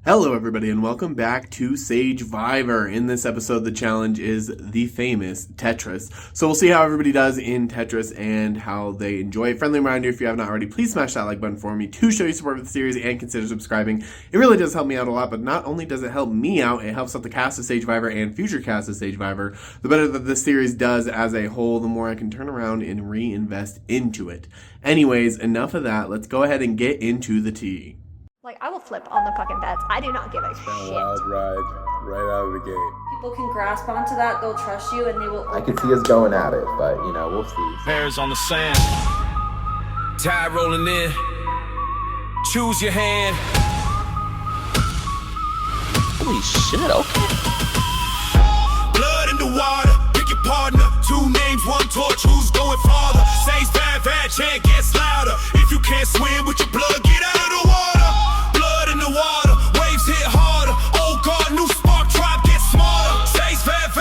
Hello, everybody, and welcome back to Sagevivor. In this episode, the challenge is the famous Tetris. So we'll see how everybody does in Tetris and how they enjoy it. Friendly reminder, if you have not already, please smash that like button for me to show your support for the series and consider subscribing. It really does help me out a lot, but not only does it help me out, it helps out the cast of Sagevivor and future cast of Sagevivor. The better that this series does as a whole, the more I can turn around and reinvest into it. Anyways, enough of that. Let's go ahead and get into the tea. Like, I will flip on the fucking bets. I do not give a It's been a shit. wild ride right out of the gate. People can grasp onto that, they'll trust you, and they will. I could see us going at it, but we'll see. Bears on the sand. Tide rolling in. Choose your hand. Holy shit, okay. Blood in the water. Pick your partner. 2 names, 1 torch. Who's going farther? Says bad, chant gets louder. If you can't swim with your blood, get out of the water. Blood in the water. Waves hit harder. Oh God, new spark tribe gets smarter. Says bad,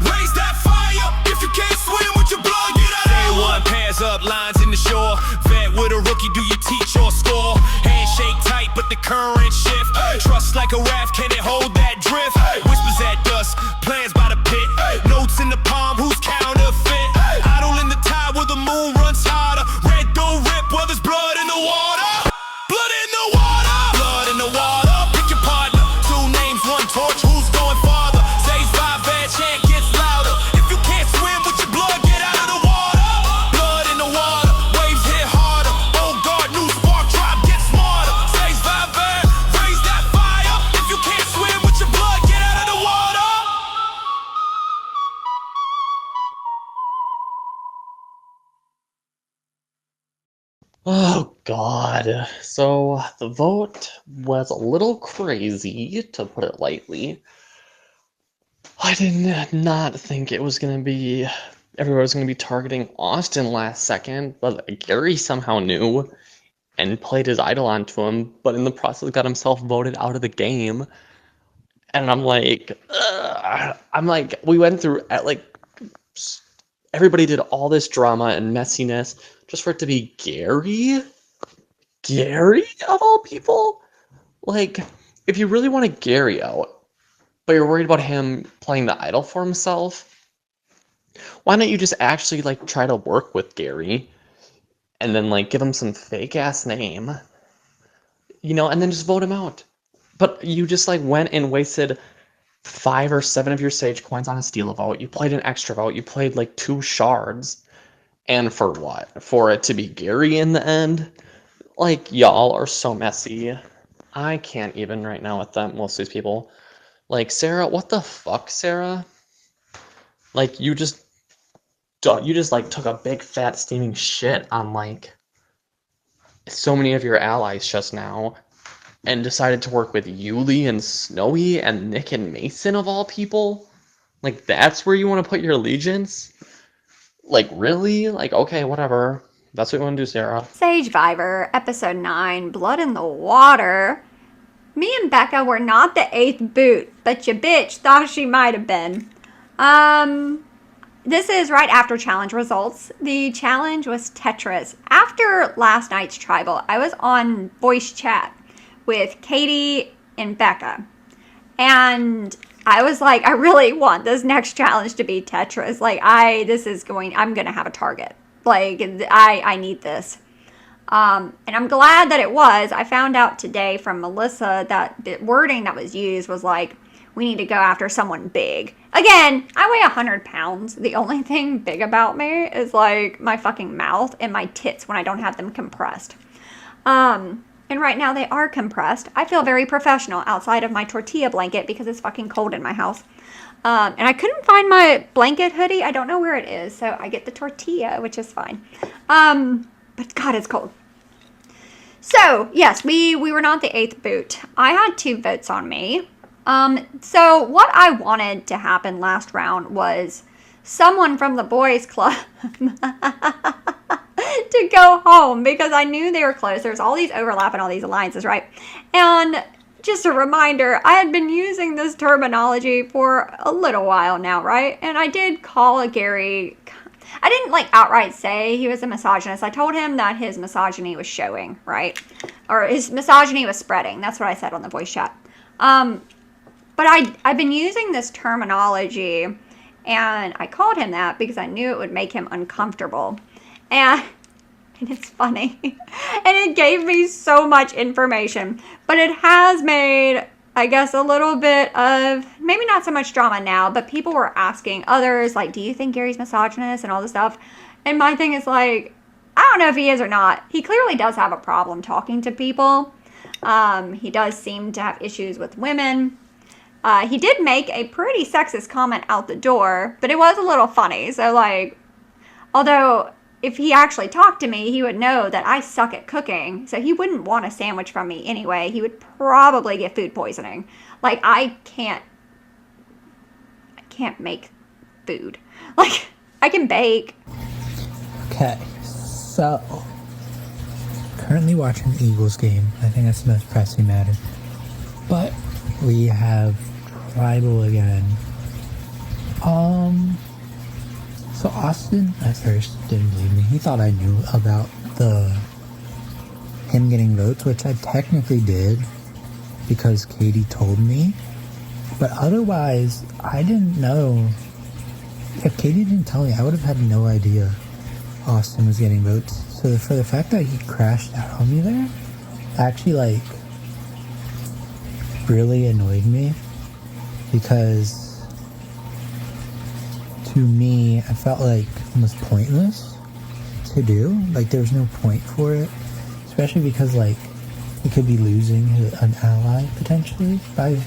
raise that fire. If you can't swim with your blood, get out of the water. Pairs up, lines in the shore. Vet with a rookie, do you teach or score? Handshake tight, but the current shift. Trust like a raft, can it hold that drift? Whispers at dust, plans by the pit. Notes in the palm, who's counterfeit? Idle in the tide where the moon runs harder. Red don't rip, well there's blood in the water. Blood in the water. Blood in the water. Pick your partner. 2 names, 1 torch. Who's going farther? Says bad chant gets louder. If you can't swim with your blood, get out of the water. Blood in the water. Waves hit harder. Oh God, new spark tribe gets smarter. Says bad, raise that fire. If you can't swim with your blood, get out of the water. Oh God. So the vote was a little crazy, to put it lightly. I did not think it was gonna be everybody was gonna be targeting Austin last second, but Gary somehow knew and played his idol onto him, but in the process got himself voted out of the game. And I'm like, we went through everybody did all this drama and messiness just for it to be Gary? Gary, of all people? Like, if you really want to Gary out, but you're worried about him playing the idol for himself, why don't you just actually, try to work with Gary and then, give him some fake-ass name, and then just vote him out? But you just, went and wasted 5 or 7 of your sage coins on a steal a vote. You played an extra vote. You played 2 shards. And for what? For it to be Gary in the end? Y'all are so messy. I can't even right now with them, most of these people. Sarah, what the fuck, Sarah? You just took a big fat steaming shit on so many of your allies just now. And decided to work with Yuli and Snowy and Nick and Mason of all people? That's where you want to put your allegiance? Really? Okay, whatever. That's what you want to do, Sarah. Sagevivor, episode 9, Blood in the Water. Me and Becca were not the 8th boot, but your bitch thought she might have been. This is right after challenge results. The challenge was Tetris. After last night's tribal, I was on voice chat with Katie and Becca. And I was like, I really want this next challenge to be Tetris. I'm going to have a target. I need this. And I'm glad that it was. I found out today from Melissa that the wording that was used was we need to go after someone big. Again, I weigh 100 pounds. The only thing big about me is my fucking mouth and my tits when I don't have them compressed. And right now they are compressed. I feel very professional outside of my tortilla blanket because it's fucking cold in my house. And I couldn't find my blanket hoodie. I don't know where it is. So I get the tortilla, which is fine. But God, it's cold. So, yes, we were not the 8th boot. I had 2 votes on me. So what I wanted to happen last round was someone from the boys club to go home because I knew they were close. There's all these overlap and all these alliances, right? And just a reminder, I had been using this terminology for a little while now, right? And I did call Gary I didn't like outright say he was a misogynist. I told him that his misogyny was showing, right? Or his misogyny was spreading. That's what I said on the voice chat. But I've been using this terminology, and I called him that because I knew it would make him uncomfortable. And it's funny. And it gave me so much information. But it has made, I guess, a little bit of, maybe not so much drama now, but people were asking others, like, do you think Gary's misogynist and all this stuff? And my thing is like, I don't know if he is or not. He clearly does have a problem talking to people. He does seem to have issues with women. He did make a pretty sexist comment out the door, but it was a little funny. So, like, although if he actually talked to me, he would know that I suck at cooking. So he wouldn't want a sandwich from me anyway. He would probably get food poisoning. Like, I can't make food. Like, I can bake. Okay, so currently watching the Eagles game. I think that's the most pressing matter. But we have tribal again. So Austin at first didn't believe me. He thought I knew about him getting votes, which I technically did because Katie told me. But otherwise, I didn't know. If Katie didn't tell me, I would have had no idea Austin was getting votes. So for the fact that he crashed out on me there, actually, like, really annoyed me, because to me, I felt like it was pointless to do. Like, there was no point for it, especially because, like, he could be losing an ally potentially by,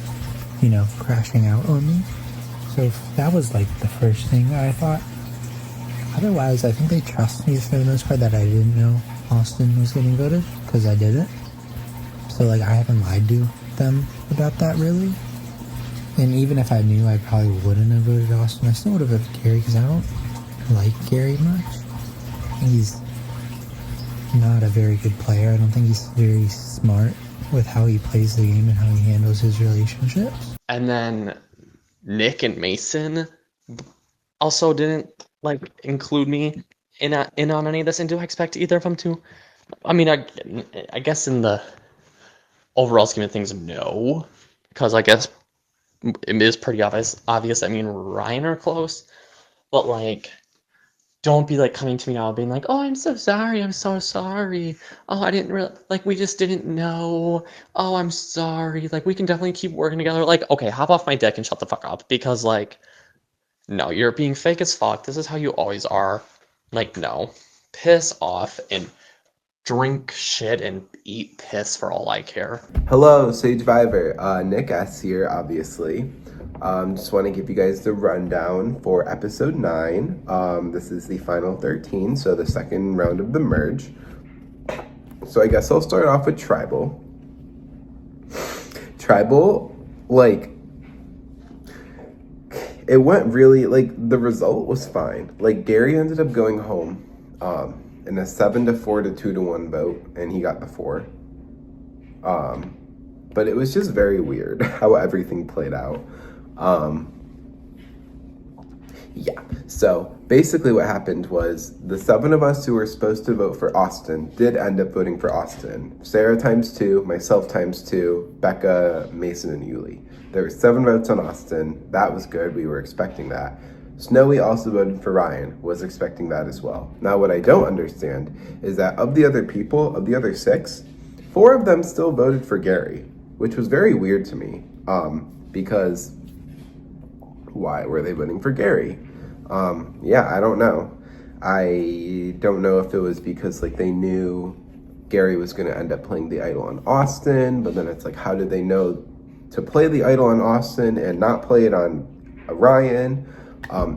crashing out on me. So that was, like, the first thing that I thought. Otherwise, I think they trust me for the most part that I didn't know Austin was getting voted, because I didn't. So, like, I haven't lied to them about that, really. And even if I knew, I probably wouldn't have voted Austin. I still would have voted Gary, because I don't like Gary much. He's not a very good player. I don't think he's very smart with how he plays the game and how he handles his relationships. And then Nick and Mason also didn't, like, include me in on any of this. And do I expect either of them to? I mean, I guess in the overall scheme of things, no. Because I guess it is pretty obvious. I mean, Ryan are close. But, like, don't be, like, coming to me now being like, oh, I'm so sorry. Oh, I didn't really, like, we just didn't know. Oh, I'm sorry. Like, we can definitely keep working together. Like, okay, hop off my dick and shut the fuck up. Because, like, no, you're being fake as fuck. This is how you always are. Like, no. Piss off and drink shit and eat piss for all I care. Hello, Sagevivor. Nick S. here, obviously. Just want to give you guys the rundown for episode 9. This is the final 13, so the second round of the merge. So I guess I'll start off with Tribal. Tribal, like, it went really, like, the result was fine. Like, Gary ended up going home in a 7-4 to 2-1 vote, and he got the 4. But it was just very weird how everything played out. Yeah, so basically what happened was the 7 of us who were supposed to vote for Austin did end up voting for Austin. Sarah times 2, myself times 2, Becca, Mason, and Yuli. There were 7 votes on Austin. That was good. We were expecting that. Snowy also voted for Ryan, was expecting that as well. Now, what I don't understand is that of the other people, of the other 6, 4 of them still voted for Gary, which was very weird to me, because why were they voting for Gary? Yeah, I don't know. I don't know if it was because, like, they knew Gary was going to end up playing the idol on Austin, but then it's like, how did they know to play the idol on Austin and not play it on Ryan?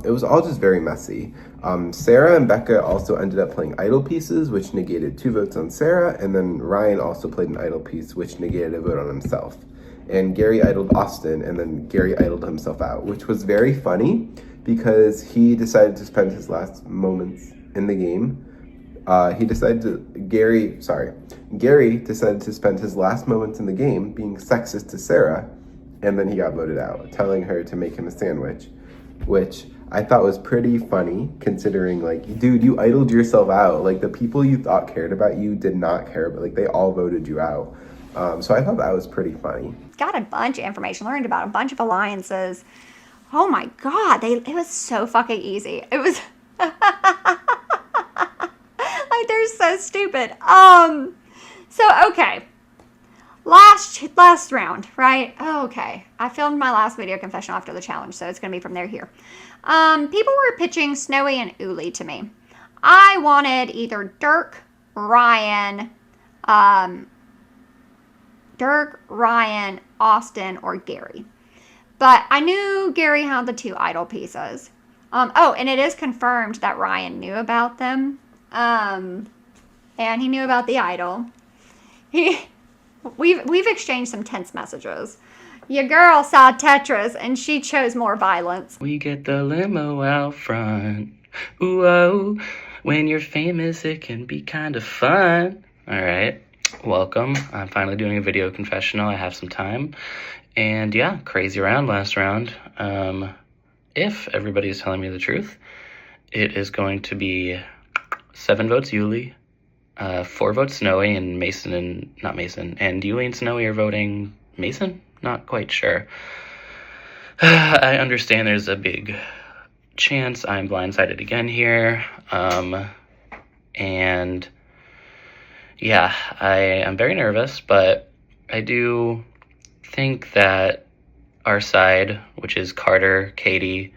It was all just very messy. Sarah and Becca also ended up playing idol pieces, which negated 2 votes on Sarah, and then Ryan also played an idol piece, which negated a vote on himself. And Gary idoled Austin, and then Gary idoled himself out, which was very funny because he decided to spend his last moments in the game. Gary decided to spend his last moments in the game being sexist to Sarah, and then he got voted out, telling her to make him a sandwich, which I thought was pretty funny, considering, like, dude, you idled yourself out. Like, the people you thought cared about you did not care, but, like, they all voted you out. So I thought that was pretty funny. Got a bunch of information, learned about a bunch of alliances. Oh my god, it was so fucking easy. It was like, they're so stupid. So okay. Last round, right? Oh, okay. I filmed my last video confessional after the challenge, so it's gonna be from there here. People were pitching Snowy and Uli to me. I wanted either Dirk, Ryan, Austin, or Gary. But I knew Gary had the 2 idol pieces. Oh, and it is confirmed that Ryan knew about them. And he knew about the idol. We've exchanged some tense messages. Your girl saw Tetris and she chose more violence. We get the limo out front. Ooh, oh. When you're famous, it can be kind of fun. All right. Welcome. I'm finally doing a video confessional. I have some time. And yeah, crazy round last round. If everybody is telling me the truth, it is going to be 7 votes Yuli, 4 votes Snowy, and not Mason, and Yuli and Snowy are voting Mason? Not quite sure. I understand there's a big chance I'm blindsided again here. And yeah, I am very nervous, but I do think that our side, which is Carter, Katie,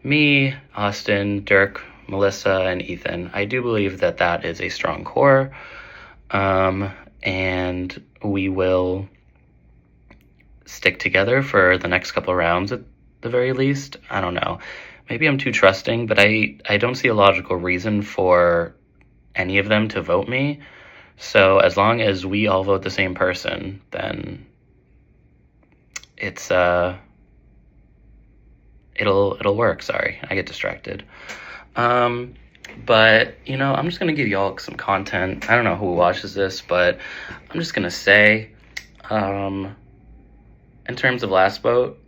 me, Austin, Dirk, Melissa, and Ethan, I do believe that that is a strong core, and we will stick together for the next couple rounds at the very least. I don't know. Maybe I'm too trusting, but I don't see a logical reason for any of them to vote me. So as long as we all vote the same person, then it's it'll work. Sorry, I get distracted. But you know, I'm just gonna give y'all some content. I don't know who watches this, but I'm just gonna say, in terms of last vote,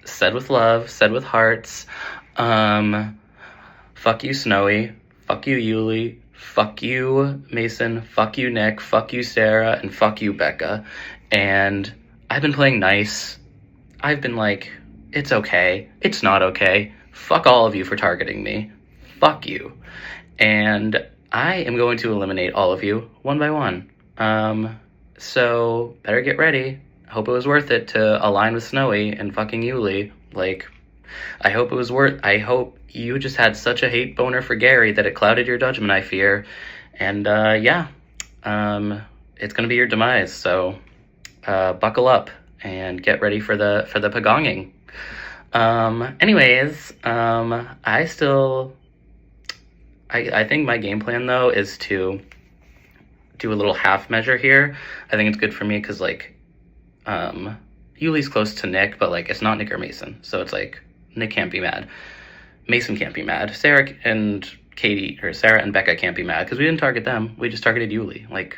said with love, said with hearts. Fuck you, Snowy. Fuck you, Yuli. Fuck you, Mason. Fuck you, Nick. Fuck you, Sarah. And fuck you, Becca. And I've been playing nice. I've been like, it's okay. It's not okay. Fuck all of you for targeting me. Fuck you. And I am going to eliminate all of you one by one. So better get ready. I hope it was worth it to align with Snowy and fucking Yuli. Like, I hope you just had such a hate boner for Gary that it clouded your judgment, I fear. And yeah, it's gonna be your demise. So buckle up and get ready for the pagonging. Anyways, I think my game plan though is to do a little half measure here. I think it's good for me because like Yuli's close to Nick, but like it's not Nick or Mason, so it's like Nick can't be mad, Mason can't be mad, Sarah and Becca can't be mad because we didn't target them, we just targeted Yuli. Like,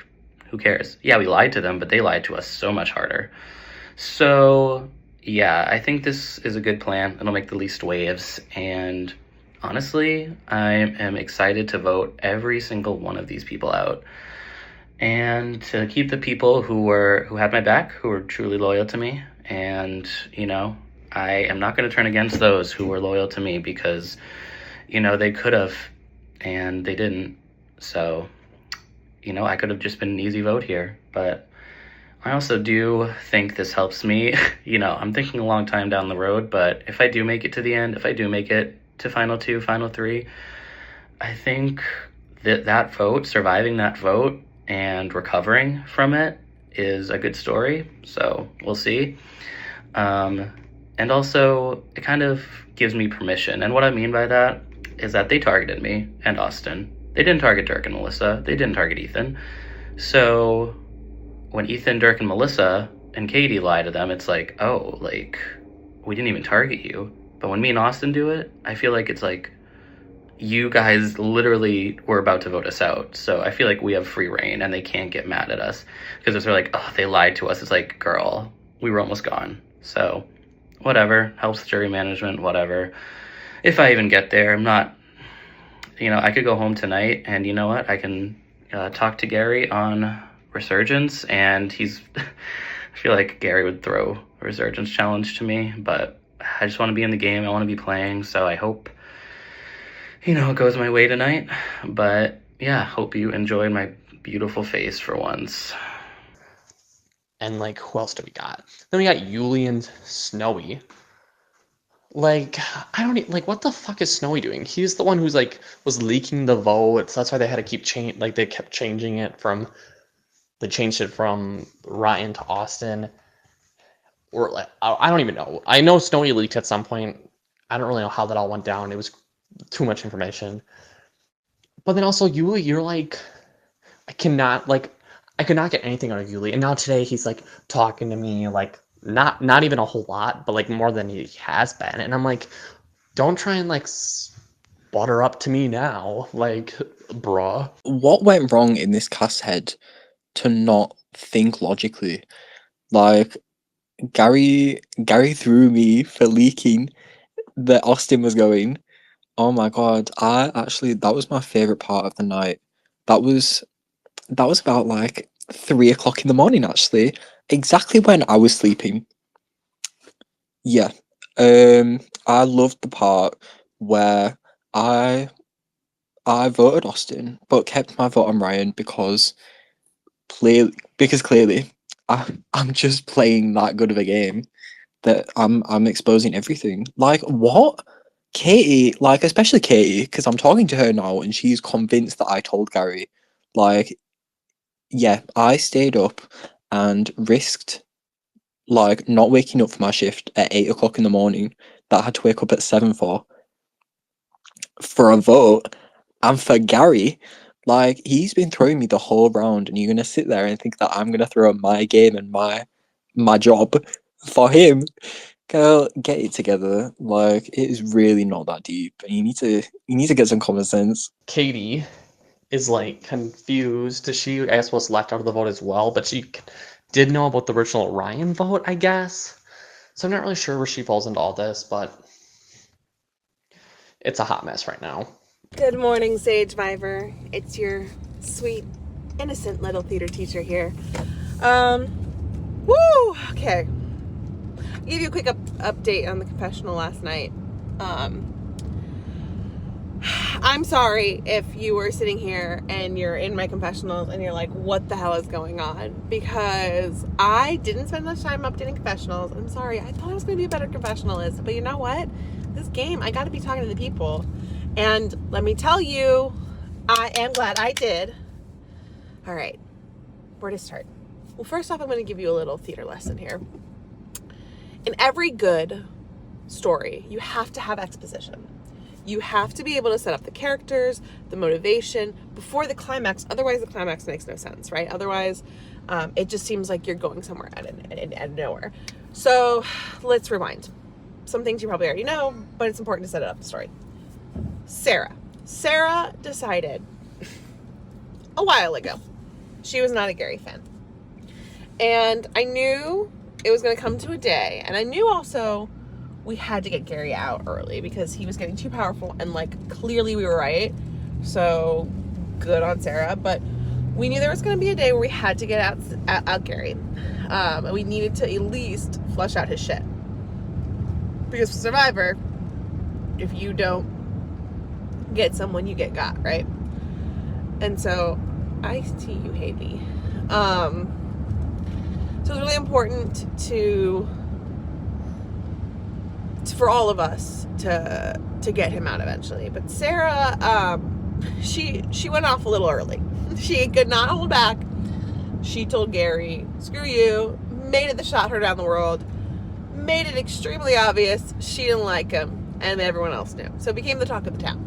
who cares? Yeah, we lied to them, but they lied to us so much harder. So yeah, I think this is a good plan. It'll make the least waves, and honestly, I am excited to vote every single one of these people out, and to keep the people who had my back, who were truly loyal to me. And you know, I am not going to turn against those who were loyal to me because, you know, they could have and they didn't. So, you know, I could have just been an easy vote here, but I also do think this helps me. You know, I'm thinking a long time down the road, but if I do make it to the end, if I do make it to final 2, final 3, I think that vote, surviving that vote and recovering from it is a good story. So we'll see. And also it kind of gives me permission. And what I mean by that is that they targeted me and Austin. They didn't target Dirk and Melissa. They didn't target Ethan. So when Ethan, Dirk, and Melissa and Katie lie to them, it's like, oh, like, we didn't even target you. But when me and Austin do it, I feel like it's like, you guys literally were about to vote us out. So I feel like we have free reign and they can't get mad at us. Because if they're like, oh, they lied to us, it's like, girl, we were almost gone. So whatever, helps jury management, whatever. if I even get there. I'm not, I could go home tonight, and you know what? I can talk to Gary on Resurgence, and I feel like Gary would throw a Resurgence challenge to me, but I just want to be in the game. I want to be playing, so I hope, it goes my way tonight. But yeah, hope you enjoyed my beautiful face for once. And like, who else do we got? Then we got Yuli and Snowy. Like, I don't like, what the fuck is Snowy doing? He's the one who's like was leaking the votes. That's why they had to keep they kept changing it from. They changed it from Ryan to Austin. Or like, I don't even know. I know Snowy leaked at some point. I don't really know how that all went down. It was too much information. But then also Yuli, you're like, I could not get anything out of Yuli. And now today he's like talking to me like not even a whole lot, but like more than he has been. And I'm like, don't try and like butter up to me now, like, bruh. What went wrong in this cast head to not think logically? Like, Gary threw me for leaking that Austin was going. Oh my god, that was my favorite part of the night. That was about like 3 o'clock in the morning, actually, exactly when I was sleeping. Yeah, I loved the part where I voted Austin, but kept my vote on Ryan because clearly I'm just playing that good of a game that I'm exposing everything. Like, what? Katie, like, especially Katie, because I'm talking to her now and she's convinced that I told Gary. Like, yeah, I stayed up and risked, like, not waking up for my shift at 8 o'clock in the morning that I had to wake up at 7 for a vote. And for Gary, like, he's been throwing me the whole round, and you're gonna sit there and think that I'm gonna throw my game and my job for him. Girl, get it together. Like, it is really not that deep, and you need to get some common sense. Katie is like confused. She, I guess, was left out of the vote as well, but she did know about the original Ryan vote, I guess. So I'm not really sure where she falls into all this, but it's a hot mess right now. Good morning, Sagevivor. It's your sweet, innocent little theater teacher here. Okay. I'll give you a quick update on the confessional last night. I'm sorry if you were sitting here and you're in my confessionals and you're like, what the hell is going on? Because I didn't spend much time updating confessionals. I'm sorry. I thought I was going to be a better confessionalist. But you know what? This game, I got to be talking to the people. And let me tell you, I am glad I did. All right. Where to start? Well, first off, I'm going to give you a little theater lesson here. In every good story, you have to have exposition. You have to be able to set up the characters, the motivation before the climax. Otherwise, the climax makes no sense, right? Otherwise, it just seems like you're going somewhere out of nowhere. So let's rewind. Some things you probably already know, but it's important to set it up the story. Sarah decided a while ago she was not a Gary fan. And I knew it was going to come to a day. And I knew also we had to get Gary out early because he was getting too powerful, and like clearly we were right. So good on Sarah. But we knew there was going to be a day where we had to get out Gary. And we needed to at least flush out his shit. Because for Survivor, if you don't get someone, you get got, right? And so I see you hate me. So it's really important for all of us to get him out eventually. But Sarah, she went off a little early. She could not hold back. She told Gary, screw you, made it the shot her down the world, made it extremely obvious she didn't like him, and everyone else knew. So it became the talk of the town.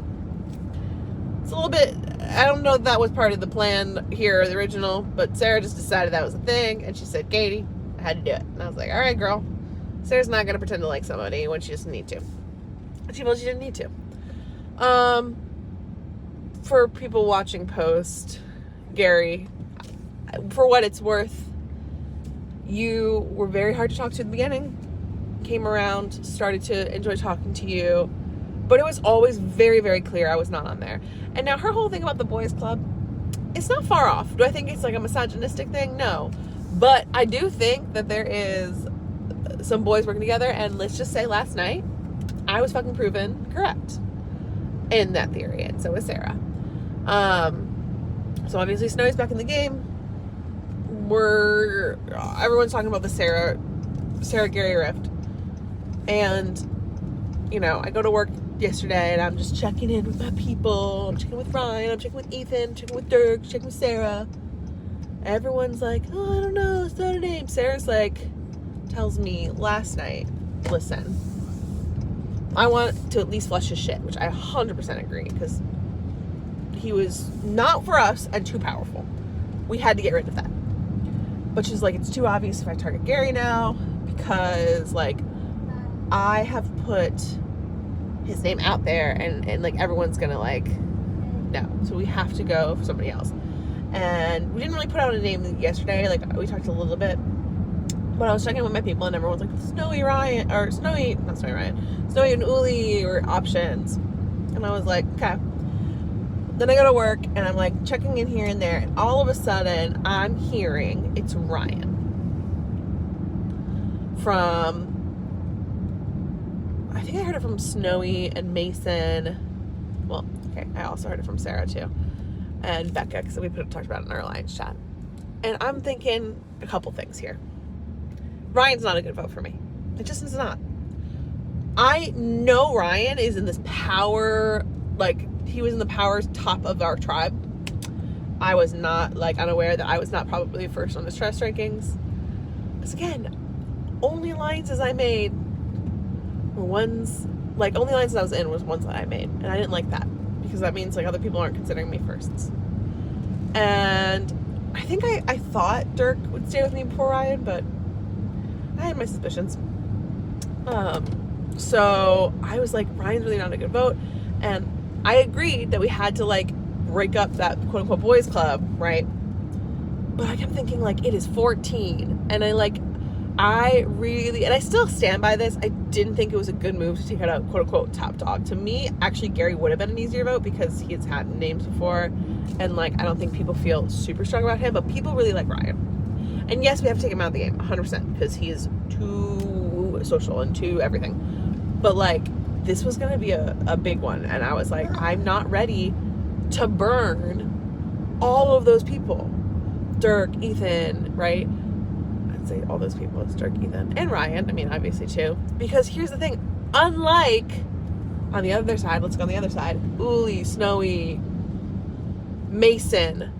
It's a little bit, I don't know if that was part of the plan here, the original, but Sarah just decided that was a thing, and she said, Katie, I had to do it. And I was like, all right, girl. Sarah's not going to pretend to like somebody when she doesn't need to. She felt she didn't need to. For people watching post, Gary, for what it's worth, you were very hard to talk to at the beginning. Came around, started to enjoy talking to you. But it was always very, very clear I was not on there. And now her whole thing about the boys club, it's not far off. Do I think it's like a misogynistic thing? No. But I do think that there is some boys working together, and let's just say last night, I was fucking proven correct in that theory, and so was Sarah. So obviously Snowy's back in the game. Everyone's talking about the Sarah Gary rift. And, you know, I go to work yesterday and I'm just checking in with my people. I'm checking with Ryan, I'm checking with Ethan, I'm checking with Dirk, checking with Sarah. Everyone's like, oh, I don't know, it's not a name. Sarah's like, tells me last night, listen, I want to at least flush his shit, which I 100% agree, because he was not for us and too powerful. We had to get rid of that. But she's like, it's too obvious if I target Gary now, because like I have put his name out there and like everyone's gonna like no, so we have to go for somebody else. And we didn't really put out a name yesterday, like we talked a little bit, but I was checking with my people and everyone's like Snowy and Uli or options, and I was like, okay. Then I go to work and I'm like checking in here and there, and all of a sudden I'm hearing it's Ryan from, I think I heard it from Snowy and Mason. Well, okay, I also heard it from Sarah too, and Becca, because we talked about it in our Alliance chat. And I'm thinking a couple things here. Ryan's not a good vote for me. It just is not. I know Ryan is in this power, like he was in the power top of our tribe. I was not like unaware that I was not probably first on his trust rankings. Because again, only alliances I made were ones, like only alliances I was in was ones that I made. And I didn't like that, because that means like other people aren't considering me firsts. And I think I thought Dirk would stay with me before Ryan, but I had my suspicions. So I was like, Ryan's really not a good vote. And I agreed that we had to like break up that quote unquote boys club, right? But I kept thinking like it is 14, and I really, and I still stand by this, I didn't think it was a good move to take out a quote unquote top dog. To me, actually Gary would have been an easier vote because he has had names before, and like I don't think people feel super strong about him, but people really like Ryan. And yes, we have to take him out of the game 100% because he is too social and too everything. But like this was going to be a big one, and I was like, I'm not ready to burn all of those people. Dirk, Ethan, right? I'd say all those people. It's Dirk, Ethan, and Ryan. I mean, obviously too. Because here's the thing. Unlike on the other side, let's go on the other side. Uli, Snowy, Mason.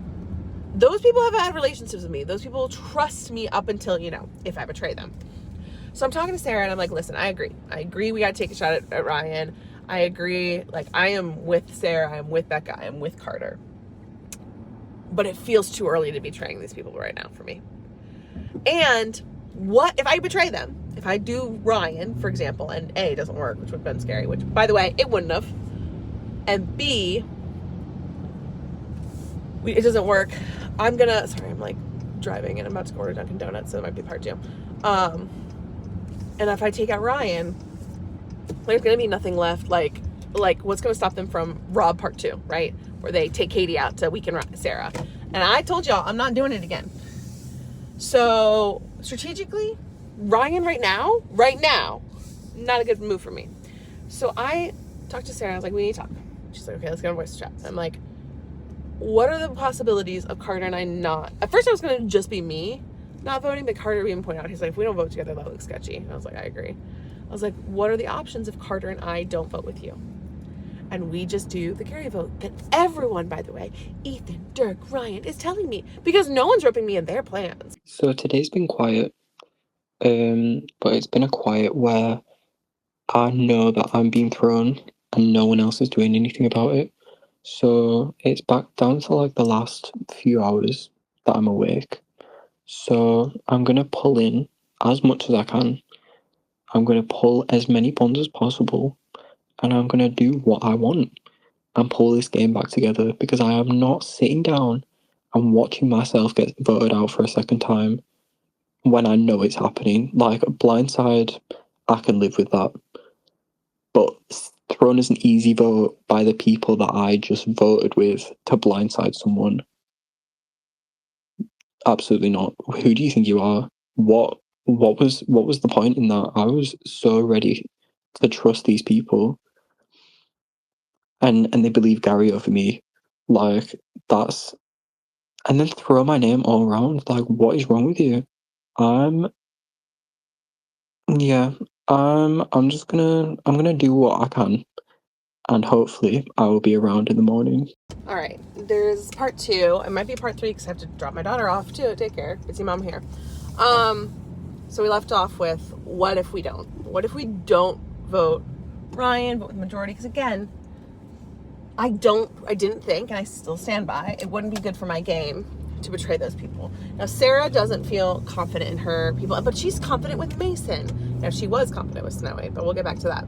Those people have had relationships with me. Those people trust me up until, you know, if I betray them. So I'm talking to Sarah and I'm like, listen, I agree we gotta take a shot at Ryan. I agree, like I am with Sarah, I'm with Becca, I'm with Carter. But it feels too early to be betraying these people right now for me. And what if I betray them? If I do Ryan, for example, and A, it doesn't work, which would have been scary, which by the way, it wouldn't have. And B, it doesn't work. I'm like driving and I'm about to order Dunkin' Donuts, so it might be part two. And if I take out Ryan, there's going to be nothing left. Like what's going to stop them from Rob part 2, right? Where they take Katie out to weaken Sarah. And I told y'all, I'm not doing it again. So strategically, Ryan right now, not a good move for me. So I talked to Sarah. I was like, we need to talk. She's like, okay, let's get on voice chat. I'm like, what are the possibilities of Carter and I not? At first I was going to just be me not voting, but Carter even pointed out, he's like, if we don't vote together, that looks sketchy. And I was like, I agree. I was like, what are the options if Carter and I don't vote with you? And we just do the Gary vote that everyone, by the way, Ethan, Dirk, Ryan, is telling me, because no one's roping me in their plans. So today's been quiet, but it's been a quiet where I know that I'm being thrown and no one else is doing anything about it. So it's back down to like the last few hours that I'm awake. So I'm going to pull in as much as I can. I'm going to pull as many bonds as possible. And I'm going to do what I want and pull this game back together, because I am not sitting down and watching myself get voted out for a second time when I know it's happening. Like, blindside, I can live with that. But thrown as an easy vote by the people that I just voted with to blindside someone. Absolutely not. Who do you think you are? What was the point in that? I was so ready to trust these people, and they believe Gary over me. Like, that's, and then throw my name all around. Like, what is wrong with you? Yeah, I'm just gonna do what I can, and hopefully I will be around in the morning. All right, there's part 2. It might be part 3 because I have to drop my daughter off to daycare. Busy mom here. So we left off with, what if we don't? What if we don't vote Ryan, vote with the majority? Because again, I didn't think, and I still stand by, it wouldn't be good for my game to betray those people. Now, Sarah doesn't feel confident in her people, but she's confident with Mason. Now, she was confident with Snowy, but we'll get back to that.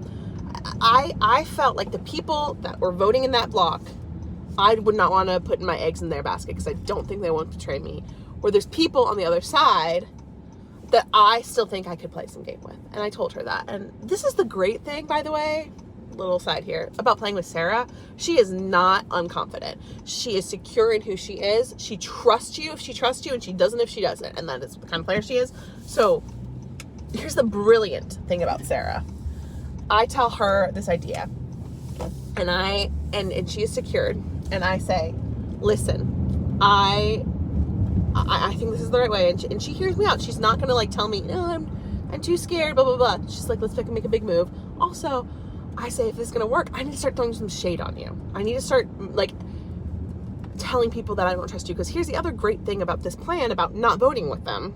I felt like the people that were voting in that block, I would not want to put my eggs in their basket because I don't think they won't betray me. Where there's people on the other side that I still think I could play some game with. And I told her that. And this is the great thing, by the way, little side here, about playing with Sarah. She is not unconfident. She is secure in who she is. She trusts you if she trusts you, and she doesn't if she doesn't. And that is the kind of player she is. So here's the brilliant thing about Sarah. I tell her this idea, and she is secured, and I say, listen, I think this is the right way, and she hears me out. She's not gonna like tell me, no, I'm too scared, blah blah blah. She's like, let's make a big move. Also, I say, if this is gonna work, I need to start throwing some shade on you. I need to start like telling people that I don't trust you, because here's the other great thing about this plan about not voting with them.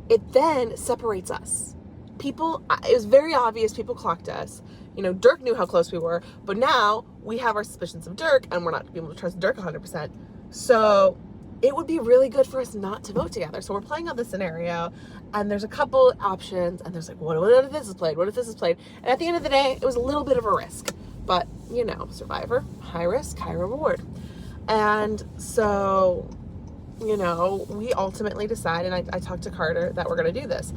It then separates us. People, it was very obvious, people clocked us. You know, Dirk knew how close we were, but now we have our suspicions of Dirk, and we're not able to trust Dirk 100%. So it would be really good for us not to vote together. So we're playing out this scenario, and there's a couple options, and there's like, what if this is played? What if this is played? And at the end of the day, it was a little bit of a risk. But, you know, Survivor, high risk, high reward. And so, you know, we ultimately decide, and I talked to Carter, that we're going to do this.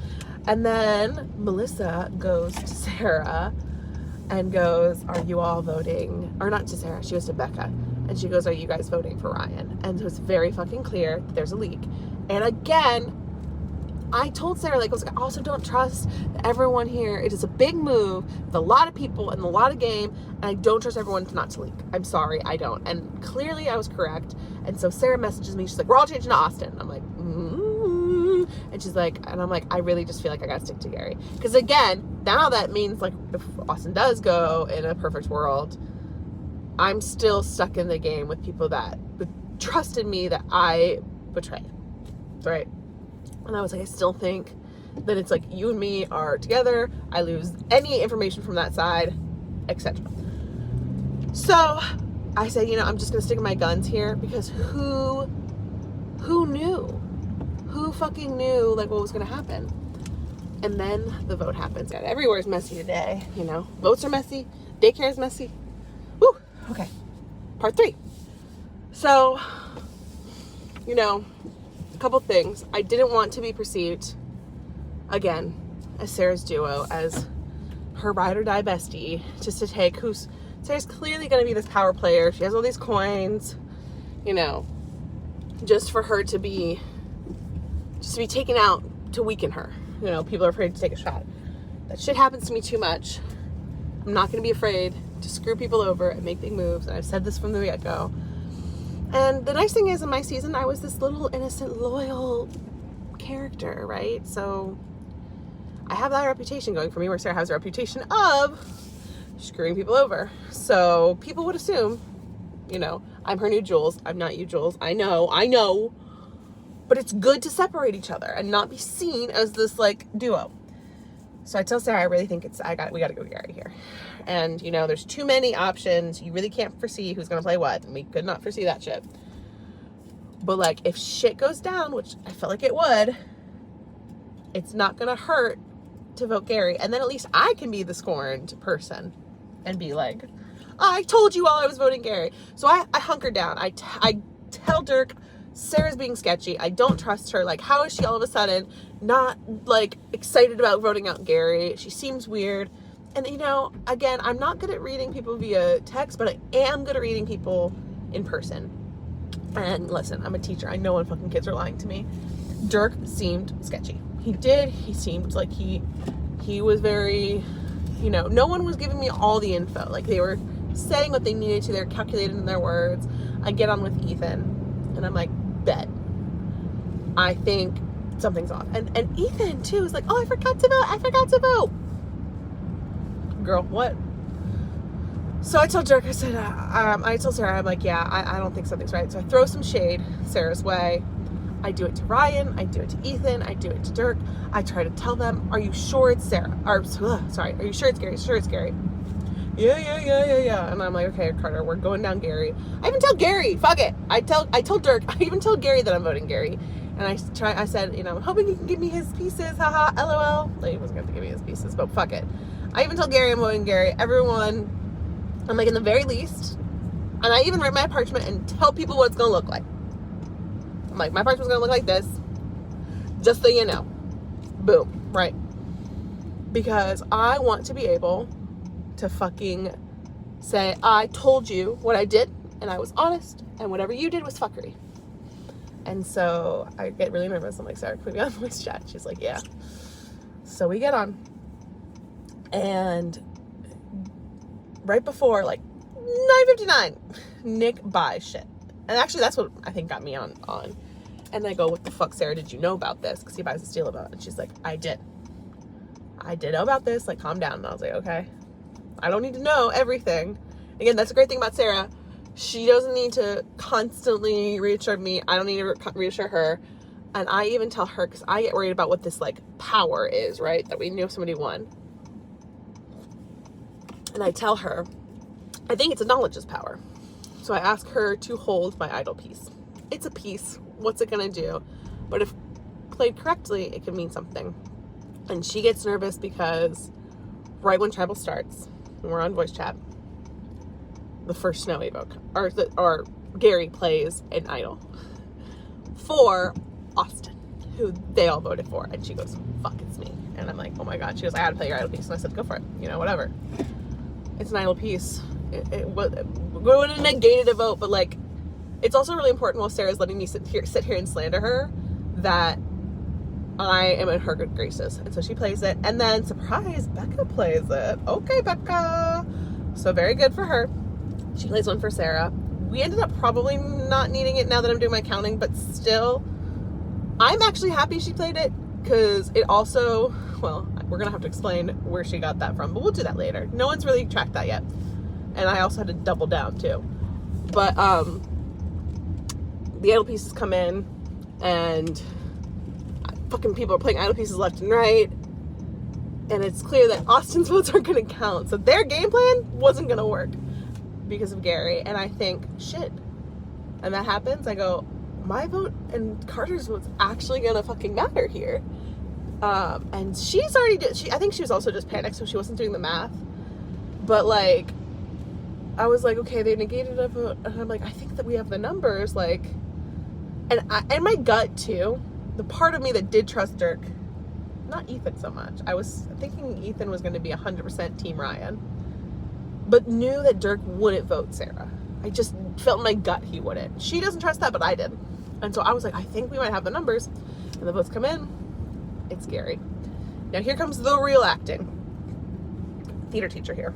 And then Melissa goes to Sarah and goes, are you all voting? Or not to Sarah, she goes to Becca. And she goes, are you guys voting for Ryan? And it was very fucking clear that there's a leak. And again, I told Sarah, like, I also don't trust everyone here. It is a big move with a lot of people and a lot of game, and I don't trust everyone not to leak. I'm sorry, I don't. And clearly I was correct. And so Sarah messages me, she's like, we're all changing to Austin. I'm like, and she's like, and I'm like, I really just feel like I gotta stick to Gary. Because again, now that means, like, if Austin does go in a perfect world, I'm still stuck in the game with people that trusted me that I betrayed, right? And I was like, I still think that it's like you and me are together. I lose any information from that side, etc. So I said, you know, I'm just gonna stick to my guns here, because who knew? Who fucking knew, like, what was gonna happen? And then the vote happens. God, everywhere's messy today, you know. Votes are messy. Daycare is messy. Woo. Okay. Part 3. So, you know, a couple things. I didn't want to be perceived, again, as Sarah's duo, as her ride or die bestie, just to take Sarah's clearly going to be this power player. She has all these coins, you know, just for her to be taken out to weaken her. You know, people are afraid to take a shot. That shit happens to me too much. I'm not going to be afraid to screw people over and make big moves. And I've said this from the get-go. And the nice thing is, in my season, I was this little innocent, loyal character, right? So I have that reputation going for me, where Sarah has a reputation of screwing people over. So people would assume, you know, I'm her new Jules. I'm not you, Jules. I know. But it's good to separate each other and not be seen as this, like, duo. So I tell Sarah, I really think we gotta go Gary here. And, you know, there's too many options. You really can't foresee who's gonna play what, and we could not foresee that shit. But, like, if shit goes down, which I felt like it would, it's not gonna hurt to vote Gary. And then at least I can be the scorned person and be like, I told you all I was voting Gary. So I hunker down. I tell Dirk, Sarah's being sketchy. I don't trust her. Like, how is she all of a sudden not, like, excited about voting out Gary? She seems weird. And, you know, again, I'm not good at reading people via text, but I am good at reading people in person. And listen, I'm a teacher. I know when fucking kids are lying to me. Dirk seemed sketchy. He did. He seemed like he was very, you know, no one was giving me all the info. Like, they were saying what they needed to. They're calculated in their words. I get on with Ethan, and I'm like, bet. I think something's off. And Ethan, too, is like, oh, I forgot to vote. Girl, what? So I told Dirk, I said, I told Sarah, I'm like, yeah, I don't think something's right. So I throw some shade Sarah's way. I do it to Ryan. I do it to Ethan. I do it to Dirk. I try to tell them, are you sure it's Sarah? Or, sorry, are you sure it's Gary? Sure it's Gary. Yeah. And I'm like, okay, Carter, we're going down Gary. I even tell Gary, fuck it. I told Dirk, I even told Gary that I'm voting Gary. And I said, you know, I'm hoping he can give me his pieces, haha, LOL. Like, he wasn't going to give me his pieces, but fuck it. I even told Gary I'm voting Gary. Everyone, I'm like, in the very least, and I even write my parchment and tell people what it's going to look like. I'm like, my parchment's going to look like this, just so you know. Boom, right? Because I want to be able to fucking say, I told you what I did, and I was honest, and whatever you did was fuckery. And so I get really nervous. I'm like, Sarah, can we be on voice chat? She's like, yeah. So we get on. And right before, like, 9:59, Nick buys shit. And actually, that's what I think got me on. And I go, what the fuck, Sarah, did you know about this? Because he buys a steal about it. And she's like, I did know about this. Like, calm down. And I was like, okay. I don't need to know everything. Again, that's a great thing about Sarah. She doesn't need to constantly reassure me. I don't need to reassure her. And I even tell her, because I get worried about what this, like, power is, right? That we knew if somebody won. And I tell her, I think it's a knowledge's power. So I ask her to hold my idol piece. It's a piece. What's it going to do? But if played correctly, it can mean something. And she gets nervous because right when tribal starts, when we're on voice chat, the first snow evoke, or Gary plays an idol for Austin, who they all voted for. And she goes, fuck, it's me. And I'm like, oh my God. She goes, I had to play your idol piece. And I said, go for it. You know, whatever. It's an idle piece. It would have negated a vote, but like, it's also really important while Sarah's letting me sit here and slander her that I am in her good graces. And so she plays it, and then surprise, Becca plays it. Okay, Becca. So very good for her. She plays one for Sarah. We ended up probably not needing it now that I'm doing my counting, but still, I'm actually happy she played it because it also, well, we're going to have to explain where she got that from, but we'll do that later. No one's really tracked that yet. And I also had to double down too. But the idol pieces come in and fucking people are playing idol pieces left and right. And it's clear that Austin's votes aren't going to count. So their game plan wasn't going to work because of Gary. And I think, shit. And that happens. I go, my vote and Carter's vote's actually going to fucking matter here. And she's already I think she was also just panicked, so she wasn't doing the math. But like, I was like, okay, they negated a vote, and I'm like, I think that we have the numbers, like, and my gut too, the part of me that did trust Dirk, not Ethan so much. I was thinking Ethan was going to be 100% Team Ryan, but knew that Dirk wouldn't vote Sarah. I just felt in my gut he wouldn't. She doesn't trust that, but I did. And so I was like, I think we might have the numbers. And the votes come in. It's scary. Now here comes the real acting. Theater teacher here.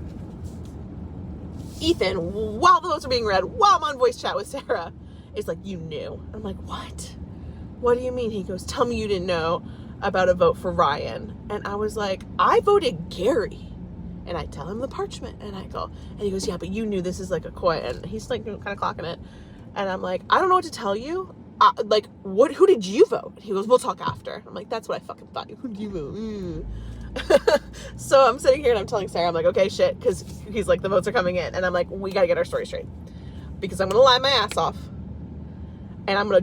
Ethan, while the votes are being read, while I'm on voice chat with Sarah, is like, you knew. I'm like, what? What do you mean? He goes, tell me you didn't know about a vote for Ryan. And I was like, I voted Gary. And I tell him the parchment, and I go, and he goes, yeah, but you knew this is like a coin. And he's like, kind of clocking it. And I'm like, I don't know what to tell you. Like, who did you vote? He goes, we'll talk after. I'm like, that's what I fucking thought. Who did you vote? So I'm sitting here and I'm telling Sarah, I'm like, okay, shit. Cause he's like, the votes are coming in. And I'm like, we gotta get our story straight, because I'm gonna lie my ass off. And I'm gonna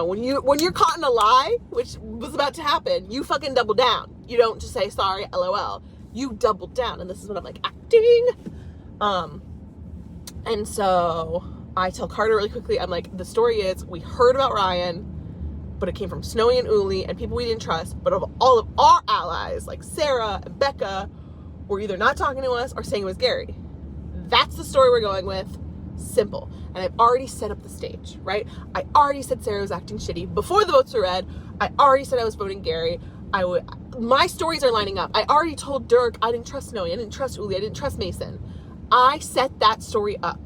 when you're caught in a lie, which was about to happen, you fucking double down. You don't just say, sorry, LOL. You double down. And this is what I'm like, acting. And so I tell Carter really quickly, I'm like, the story is, we heard about Ryan, but it came from Snowy and Uli and people we didn't trust, but of all of our allies, like Sarah and Becca, were either not talking to us or saying it was Gary. That's the story we're going with. Simple. And I've already set up the stage, right? I already said Sarah was acting shitty before the votes were read. I already said I was voting Gary. My stories are lining up. I already told Dirk I didn't trust Snowy, I didn't trust Uli, I didn't trust Mason. I set that story up.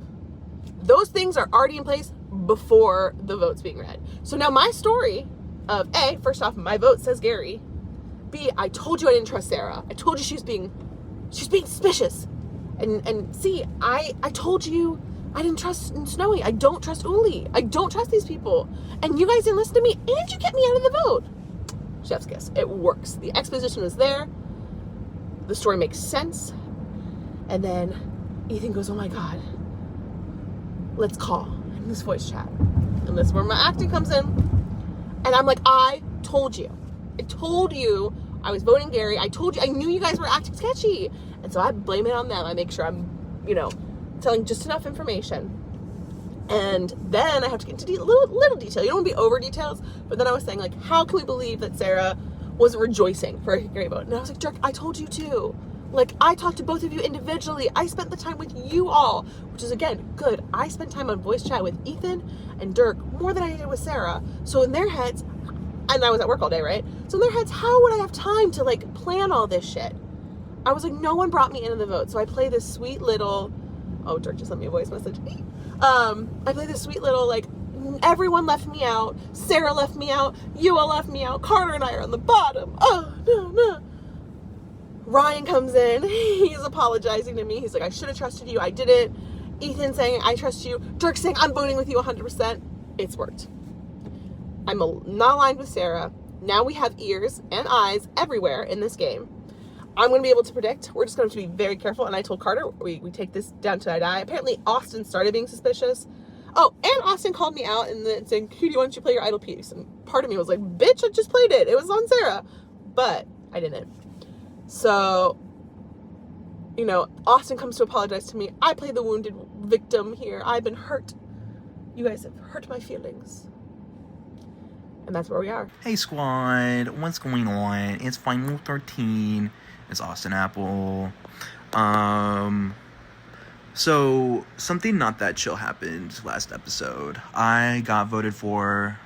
Those things are already in place before the votes being read. So now my story of A, first off, my vote says Gary. B, I told you I didn't trust Sarah. I told you she was being suspicious. And C, I told you I didn't trust Snowy. I don't trust Uli. I don't trust these people. And you guys didn't listen to me, and you kept me out of the vote. Chef's kiss. It works. The exposition was there. The story makes sense. And then Ethan goes, oh my God, let's call in this voice chat. And this is where my acting comes in. And I'm like, I told you. I told you I was voting Gary. I told you, I knew you guys were acting sketchy. And so I blame it on them. I make sure I'm, telling just enough information. And then I have to get into little detail. You don't want to be over details. But then I was saying, like, how can we believe that Sarah was rejoicing for a Gary vote? And I was like, Dirk, I told you too. Like, I talked to both of you individually. I spent the time with you all, which is, again, good. I spent time on voice chat with Ethan and Dirk more than I did with Sarah. So in their heads, and I was at work all day, right? So in their heads, how would I have time to, like, plan all this shit? I was like, no one brought me into the vote. So I play this sweet little, oh, Dirk just sent me a voice message. I play this sweet little, like, everyone left me out. Sarah left me out. You all left me out. Carter and I are on the bottom. Oh, no. Ryan comes in. He's apologizing to me. He's like, I should have trusted you. I didn't. Ethan saying, I trust you. Dirk saying, I'm voting with you 100%. It's worked. I'm not aligned with Sarah. Now we have ears and eyes everywhere in this game. I'm going to be able to predict. We're just going to be very careful. And I told Carter, we take this down till I die. Apparently, Austin started being suspicious. Oh, and Austin called me out and then saying, Cutie, why don't you play your idle piece? And part of me was like, bitch, I just played it. It was on Sarah. But I didn't. So, Austin comes to apologize to me. I play the wounded victim here. I've been hurt. You guys have hurt my feelings. And that's where we are. Hey squad, what's going on? It's Final 13. It's Austin Apple. So something not that chill happened last episode. I got voted for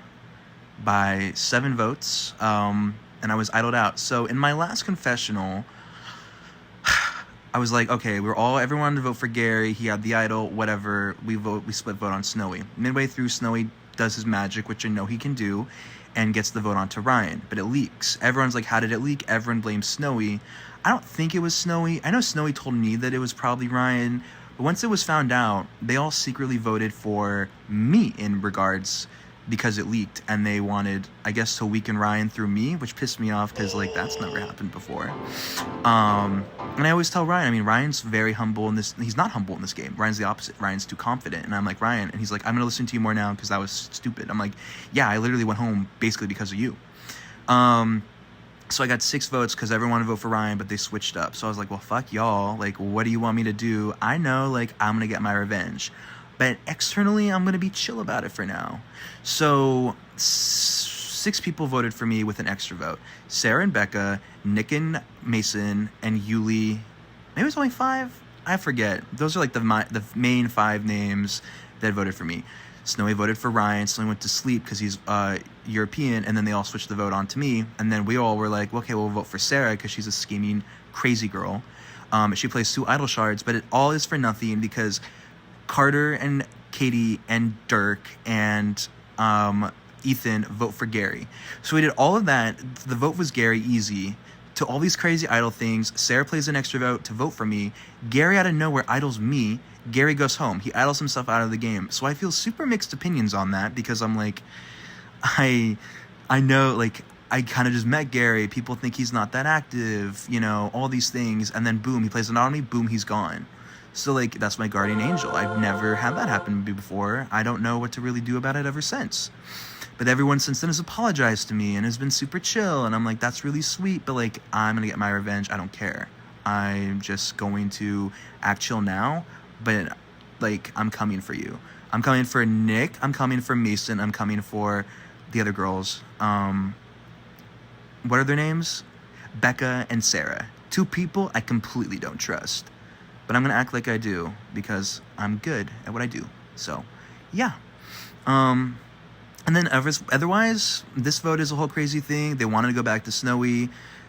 by 7 votes, and I was idled out. So in my last confessional, I was like, okay, everyone wanted to vote for Gary. He had the idol, whatever. We split vote on Snowy. Midway through, Snowy does his magic, which I know he can do, and gets the vote onto Ryan, but it leaks. Everyone's like, how did it leak? Everyone blames Snowy. I don't think it was Snowy. I know Snowy told me that it was probably Ryan, but once it was found out, they all secretly voted for me in regards because it leaked, and they wanted, I guess, to weaken Ryan through me, which pissed me off because, like, that's never happened before. And I always tell Ryan, Ryan's very humble in this. He's not humble in this game. Ryan's the opposite. Ryan's too confident. And I'm like, Ryan, and he's like, I'm going to listen to you more now because that was stupid. I'm like, yeah, I literally went home basically because of you. So I got 6 votes because everyone wanted to vote for Ryan, but they switched up. So I was like, well, fuck y'all. Like, what do you want me to do? I know, like, I'm going to get my revenge. But externally, I'm going to be chill about it for now. So 6 people voted for me with an extra vote. Sarah and Becca, Nick and Mason, and Yuli. Maybe it was only 5? I forget. Those are like the main 5 names that voted for me. Snowy voted for Ryan. Snowy went to sleep because he's European, and then they all switched the vote on to me. And then we all were like, okay, we'll vote for Sarah because she's a scheming, crazy girl. She plays 2 idol shards, but it all is for nothing because Carter and Katie and Dirk and Ethan vote for Gary. So we did all of that. The vote was Gary, easy. To all these crazy idol things, Sarah plays an extra vote to vote for me. Gary out of nowhere idles me. Gary goes home. He idles himself out of the game. So I feel super mixed opinions on that because I'm like, I know, like, I kind of just met Gary. People think he's not that active, all these things. And then boom, he plays an on me. Boom, he's gone. So, like, that's my guardian angel. I've never had that happen to me before. I don't know what to really do about it ever since. But everyone since then has apologized to me and has been super chill. And I'm like, that's really sweet. But, like, I'm going to get my revenge. I don't care. I'm just going to act chill now. But, like, I'm coming for you. I'm coming for Nick. I'm coming for Mason. I'm coming for the other girls. What are their names? Becca and Sarah. 2 people I completely don't trust. But I'm going to act like I do because I'm good at what I do. So, yeah. And then otherwise, this vote is a whole crazy thing. They wanted to go back to Snowy,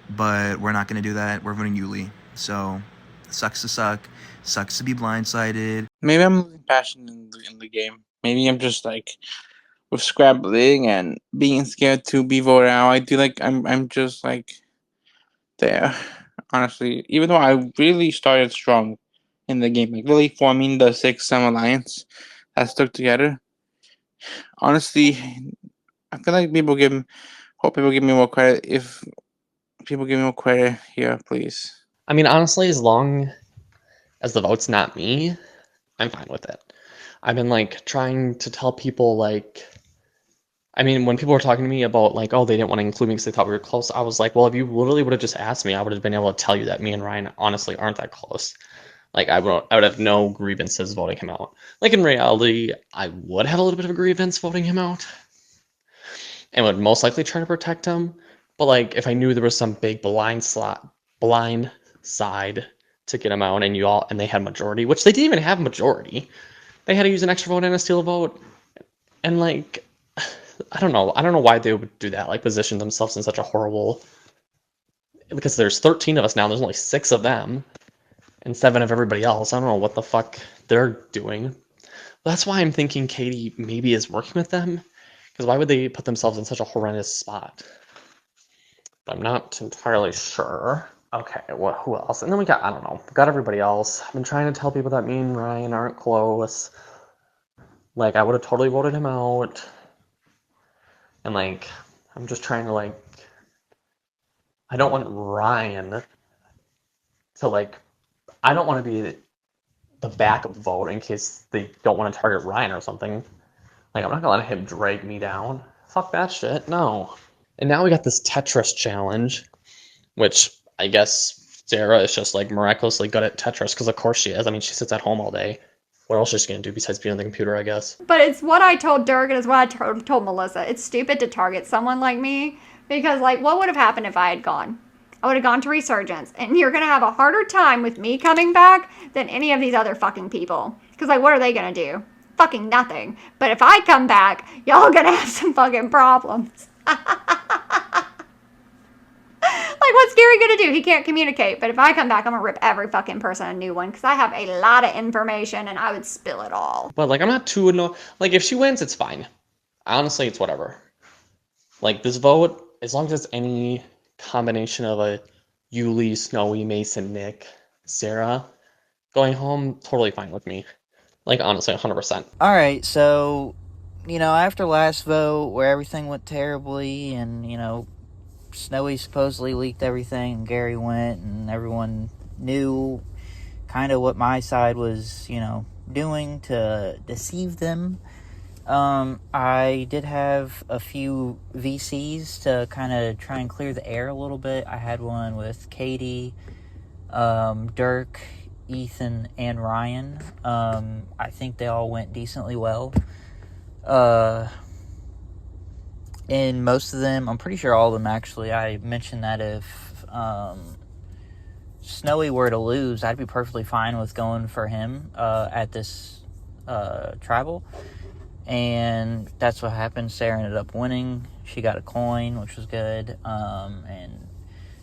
but we're not going to do that. We're voting Yuli. So, sucks to suck. Sucks to be blindsided. Maybe I'm losing passion in the game. Maybe I'm just like with scrabbling and being scared to be voted out. I feel like I'm just like there. Honestly, even though I really started strong in the game, like really forming the 6-7 alliance that stuck together. Honestly, I feel like hope people give me more credit. If people give me more credit here, please. I mean, honestly, as long as the vote's not me, I'm fine with it. I've been like trying to tell people like, I mean, when people were talking to me about like, oh, they didn't want to include me because they thought we were close, I was like, well, if you literally would have just asked me, I would have been able to tell you that me and Ryan honestly aren't that close. Like, I would have no grievances voting him out. Like, in reality, I would have a little bit of a grievance voting him out and would most likely try to protect him. But like, if I knew there was some big blind side to get him out and they had majority, which they didn't even have majority. They had to use an extra vote and a steal vote. And like, I don't know why they would do that, like position themselves in such a horrible, because there's 13 of us now, there's only 6 of them and 7 of everybody else. I don't know what the fuck they're doing. That's why I'm thinking Katie maybe is working with them, because why would they put themselves in such a horrendous spot? But I'm not entirely sure. Okay, well, who else? And then we got everybody else. I've been trying to tell people that me and Ryan aren't close. Like, I would have totally voted him out. And like, I'm just trying to like, I don't want Ryan to like, I don't want to be the backup vote in case they don't want to target Ryan or something. Like, I'm not gonna let him drag me down. Fuck that shit, no. And now we got this Tetris challenge, which I guess Sarah is just like miraculously good at Tetris, because of course she is. I mean, she sits at home all day. What else is she gonna do besides be on the computer, I guess? But it's what I told Dirk and it's what I told Melissa. It's stupid to target someone like me because, like, what would have happened if I had gone? I would have gone to Resurgence, and you're gonna have a harder time with me coming back than any of these other fucking people. Because, like, what are they gonna do? Fucking nothing. But if I come back, y'all gonna have some fucking problems. Like, what's Gary gonna do? He can't communicate. But if I come back, I'm gonna rip every fucking person a new one because I have a lot of information and I would spill it all. But like, I'm not too annoyed. Like, if she wins, it's fine. Honestly, it's whatever. Like, this vote, as long as it's any combination of a Yuli, Snowy, Mason, Nick, Sarah going home, totally fine with me. Like, honestly, 100%. Alright, so, after last vote where everything went terribly and, Snowy supposedly leaked everything and Gary went and everyone knew kind of what my side was, doing to deceive them. I did have a few VCs to kind of try and clear the air a little bit. I had one with Katie, Dirk, Ethan, and Ryan. I think they all went decently well. In most of them, I'm pretty sure all of them actually, I mentioned that if Snowy were to lose, I'd be perfectly fine with going for him at this tribal. And that's what happened. Sarah ended up winning. She got a coin, which was good. And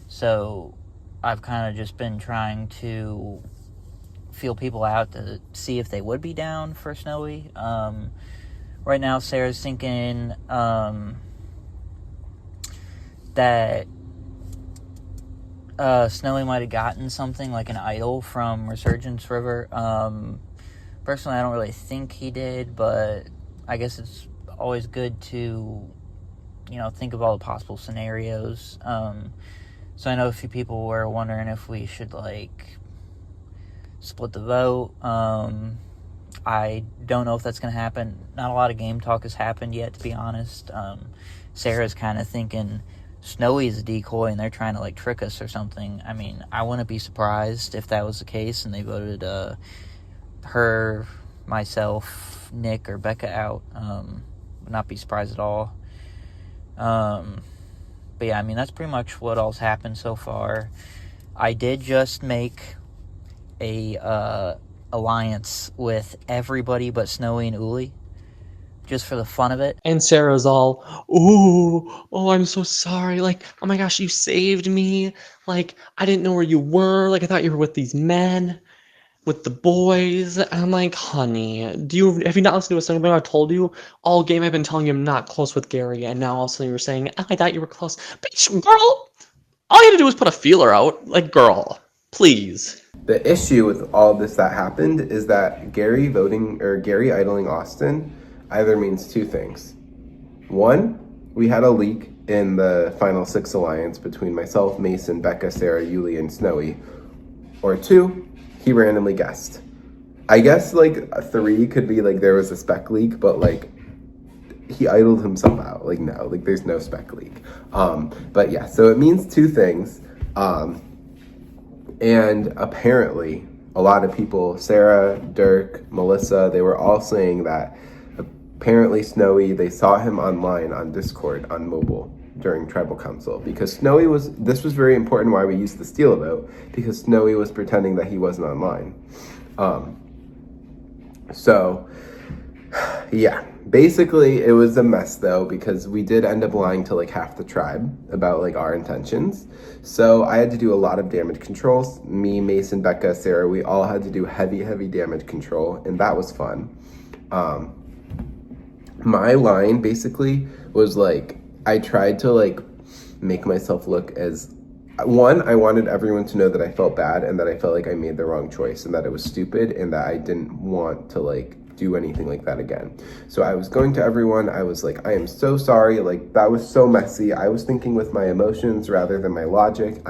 so I've kind of just been trying to feel people out to see if they would be down for Snowy. Right now, Sarah's thinking that Snowy might have gotten something like an idol from Resurgence River. Personally, I don't really think he did, but I guess it's always good to, think of all the possible scenarios. So I know a few people were wondering if we should, split the vote. I don't know if that's going to happen. Not a lot of game talk has happened yet, to be honest. Sarah's kind of thinking Snowy is a decoy and they're trying to, trick us or something. I mean, I wouldn't be surprised if that was the case and they voted her, myself, Nick, or Becca out. Would not be surprised at all. But yeah, I mean, that's pretty much what all's happened so far. I did just make a alliance with everybody but Snowy and Uli, just for the fun of it. And Sarah's all, oh, I'm so sorry. Like, oh my gosh, you saved me. Like, I didn't know where you were. Like, I thought you were with these men, with the boys. And I'm like, honey, have you not listened to something I told you? All game I've been telling you I'm not close with Gary, and now all of a sudden you're saying, oh, I thought you were close. Bitch, girl, all you had to do was put a feeler out. Like, girl, please. The issue with all this that happened is that Gary idling Austin either means two things. One, we had a leak in the final 6 alliance between myself, Mason, Becca, Sarah, Yuli, and Snowy. Or two, he randomly guessed. I guess like 3 could be like there was a spec leak, but like he idled himself out. Like no, like there's no spec leak. But yeah, so it means two things. And apparently a lot of people, Sarah, Dirk, Melissa, they were all saying that apparently Snowy, they saw him online on Discord on mobile during Tribal Council because this was very important why we used the steal vote, because Snowy was pretending that he wasn't online. So yeah, basically it was a mess though, because we did end up lying to like half the tribe about like our intentions. So I had to do a lot of damage controls. Me, Mason, Becca, Sarah, we all had to do heavy damage control, and that was fun. My line basically was like, I tried to like make myself look as one, I wanted everyone to know that I felt bad and that I felt like I made the wrong choice and that it was stupid and that I didn't want to like do anything like that again. So I was going to everyone, I was like, I am so sorry, like that was so messy. I was thinking with my emotions rather than my logic.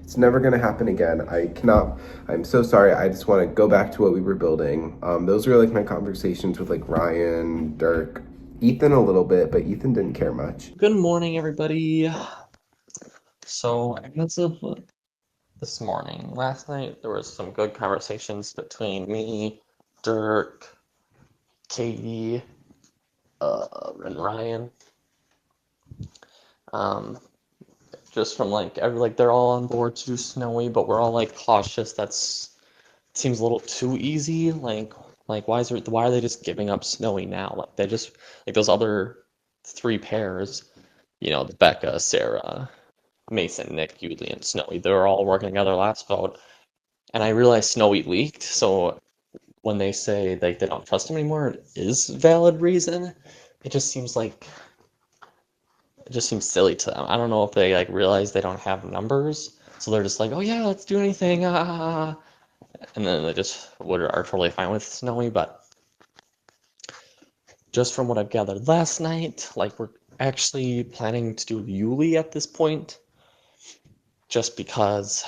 It's never gonna happen again. I'm so sorry. I just want to go back to what we were building. Those were like my conversations with like Ryan, Dirk, Ethan a little bit, but Ethan didn't care much. Good morning, everybody. So, as of this morning, last night, there was some good conversations between me, Dirk, Katie, and Ryan. Just from like they're all on board to do Snowy, but we're all like cautious. Seems a little too easy. Like why are they just giving up Snowy now? Like they just like those other 3 pairs, the Becca, Sarah, Mason, Nick, Yuli, and Snowy. They were all working together last vote, and I realized Snowy leaked. So when they say like they don't trust him anymore, it is valid reason. It just seems silly to them. I don't know if they like realize they don't have numbers, so they're just like, oh yeah, let's do anything, and then they just are totally fine with Snowy. But just from what I've gathered last night, like we're actually planning to do Yuli at this point, just because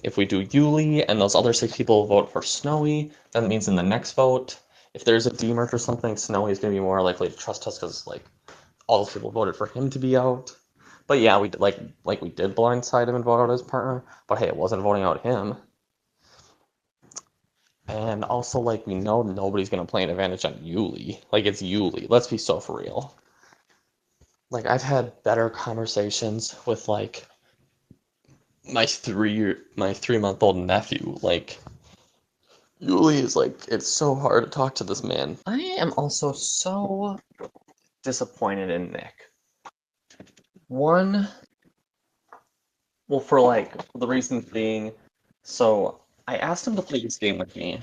if we do Yuli and those other 6 people vote for Snowy, that means in the next vote, if there's a demerge or something, Snowy is going to be more likely to trust us because like all those people voted for him to be out. But yeah, we did we did blindside him and vote out his partner. But hey, it wasn't voting out him. And also, like, we know nobody's gonna play an advantage on Yuli. Like, it's Yuli. Let's be so for real. Like, I've had better conversations with like my 3-month-old nephew. Like, Yuli is like, it's so hard to talk to this man. I am also so disappointed in Nick. One, well, for like the reasons being, so I asked him to play this game with me,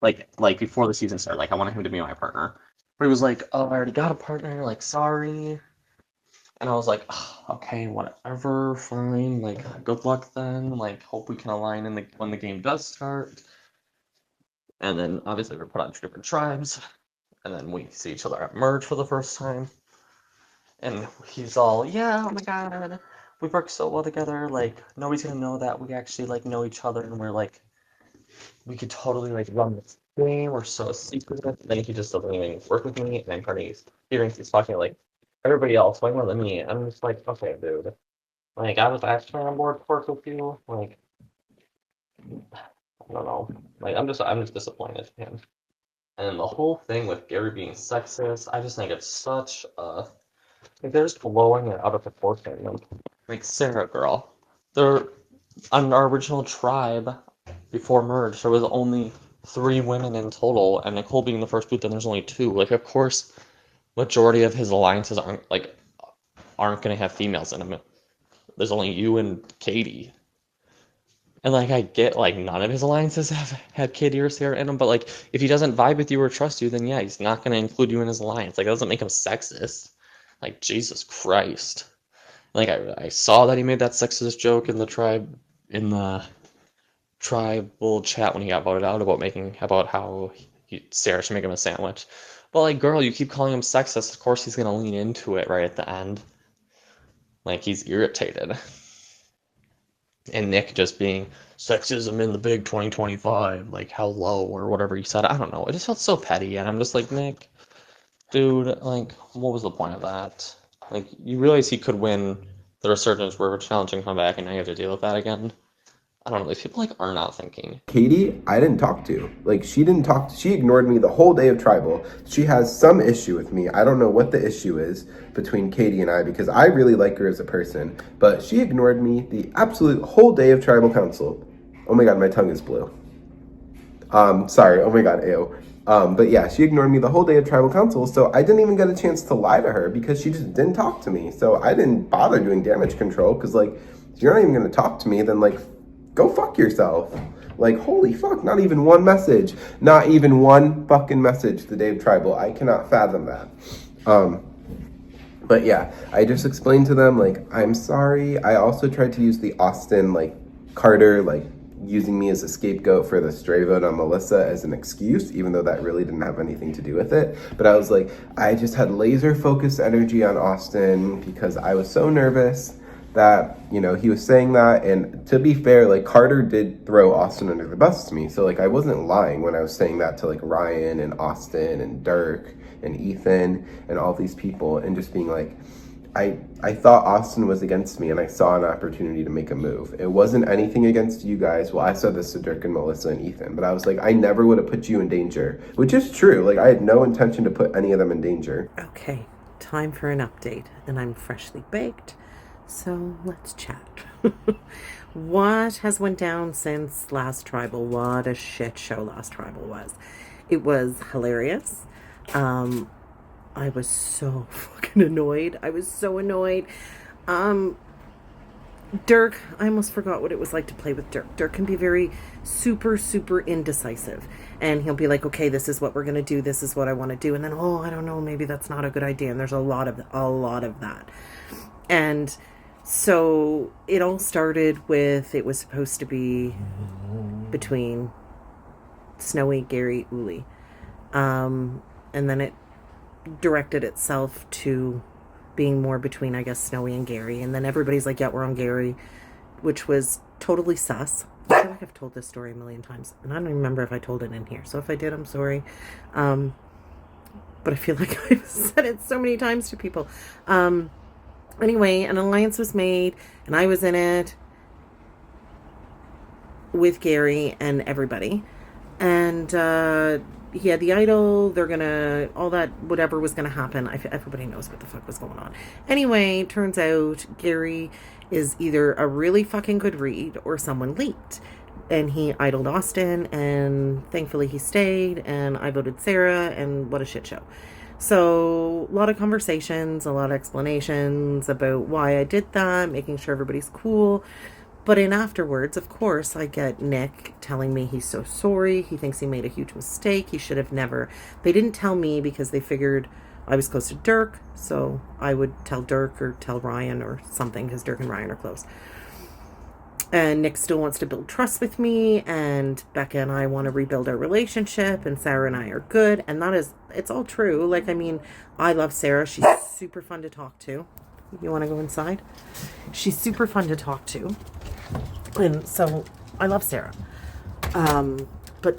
like before the season started. Like I wanted him to be my partner, but he was like, "Oh, I already got a partner. Like, sorry." And I was like, oh, "Okay, whatever, fine. Like, good luck then. Like, hope we can align when the game does start." And then obviously we're put on 2 different tribes, and then we see each other at merge for the first time. And he's all, yeah, oh my god, we work so well together, like, nobody's gonna know that we actually, like, know each other, and we're, like, we could totally, like, run this game, we're so secretive. And then he just doesn't even work with me, and then he thinks he's talking, like, everybody else, way more than me. I'm just like, okay, dude. Like, I was actually on board to work with you, like, I don't know. Like, I'm just disappointed in him. And the whole thing with Gary being sexist, I just think it's such a... Like, they're just blowing it out of proportion. Like, Sarah, girl. There, on our original tribe before merge, there was only 3 women in total, and Nicole being the first boot, then there's only 2. Like, of course, majority of his alliances aren't gonna have females in them. There's only you and Katie. And like I get like none of his alliances have had Katie or Sarah in them, but like if he doesn't vibe with you or trust you, then yeah, he's not gonna include you in his alliance. Like that doesn't make him sexist. Like Jesus Christ. Like I saw that he made that sexist joke in the tribal chat when he got voted out about how Sarah should make him a sandwich. But like girl, you keep calling him sexist, of course he's gonna lean into it right at the end. Like he's irritated. And Nick just being sexism in the big 2025, like how low or whatever he said. I don't know. It just felt so petty, and I'm just like, Nick, dude, like, what was the point of that? Like, you realize he could win the resurgence where we're challenging come back, and now you have to deal with that again. I don't know. These people like are not thinking. Katie, I didn't talk to. Like, she ignored me the whole day of tribal. She has some issue with me. I don't know what the issue is between Katie and I, because I really like her as a person, but she ignored me the absolute whole day of tribal council. Oh my god, my tongue is blue. Sorry, oh my god, ew. But yeah, she ignored me the whole day of tribal council, so I didn't even get a chance to lie to her because she just didn't talk to me. So I didn't bother doing damage control, because like, if you're not even gonna talk to me, then like, go fuck yourself. Like, holy fuck, not even one message. Not even one fucking message the day of tribal. I cannot fathom that. But yeah, I just explained to them, like, I'm sorry. I also tried to use the Austin, like, Carter, like, using me as a scapegoat for the stray vote on Melissa as an excuse, even though that really didn't have anything to do with it. But I was like, I just had laser focused energy on Austin because I was so nervous that, you know, he was saying that. And to be fair, like, Carter did throw Austin under the bus to me. So, like, I wasn't lying when I was saying that to, like, Ryan and Austin and Dirk and Ethan and all these people, and just being like, I thought Austin was against me, and I saw an opportunity to make a move. It wasn't anything against you guys. Well, I said this to Dirk and Melissa and Ethan, but I was like, I never would have put you in danger, which is true. Like, I had no intention to put any of them in danger. Okay, time for an update, and I'm freshly baked. So let's chat. What has went down since last tribal? What a shit show last tribal was. It was hilarious. I was so fucking annoyed. I was so annoyed. Dirk, I almost forgot what it was like to play with Dirk. Dirk can be very super indecisive. And he'll be like, okay, this is what we're going to do. This is what I want to do. And then, oh, I don't know, maybe that's not a good idea. And there's a lot of that. And so it all started with, it was supposed to be between Snowy, Gary, Uli. And then it directed itself to being more between, I guess, Snowy and Gary. And then everybody's like, yeah, we're on Gary, which was totally sus. I feel like I've told this story a million times, and I don't even remember if I told it in here. So if I did, I'm sorry. But I feel like I've said it so many times to people. Anyway, an alliance was made, and I was in it with Gary and everybody. And he had the idol. They're gonna, all that, whatever was gonna happen. Everybody knows what the fuck was going on. Anyway, turns out Gary is either a really fucking good read or someone leaked. And he idoled Austin, and thankfully he stayed, and I voted Sarah, and what a shit show. So, a lot of conversations, a lot of explanations about why I did that, making sure everybody's cool. But in afterwards, of course, I get Nick telling me he's so sorry. He thinks he made a huge mistake. He should have never. They didn't tell me because they figured I was close to Dirk. So I would tell Dirk or tell Ryan or something, because Dirk and Ryan are close. And Nick still wants to build trust with me. And Becca and I want to rebuild our relationship. And Sarah and I are good. And that is, it's all true. Like, I mean, I love Sarah. She's super fun to talk to. You want to go inside? She's super fun to talk to. And so I love Sarah. But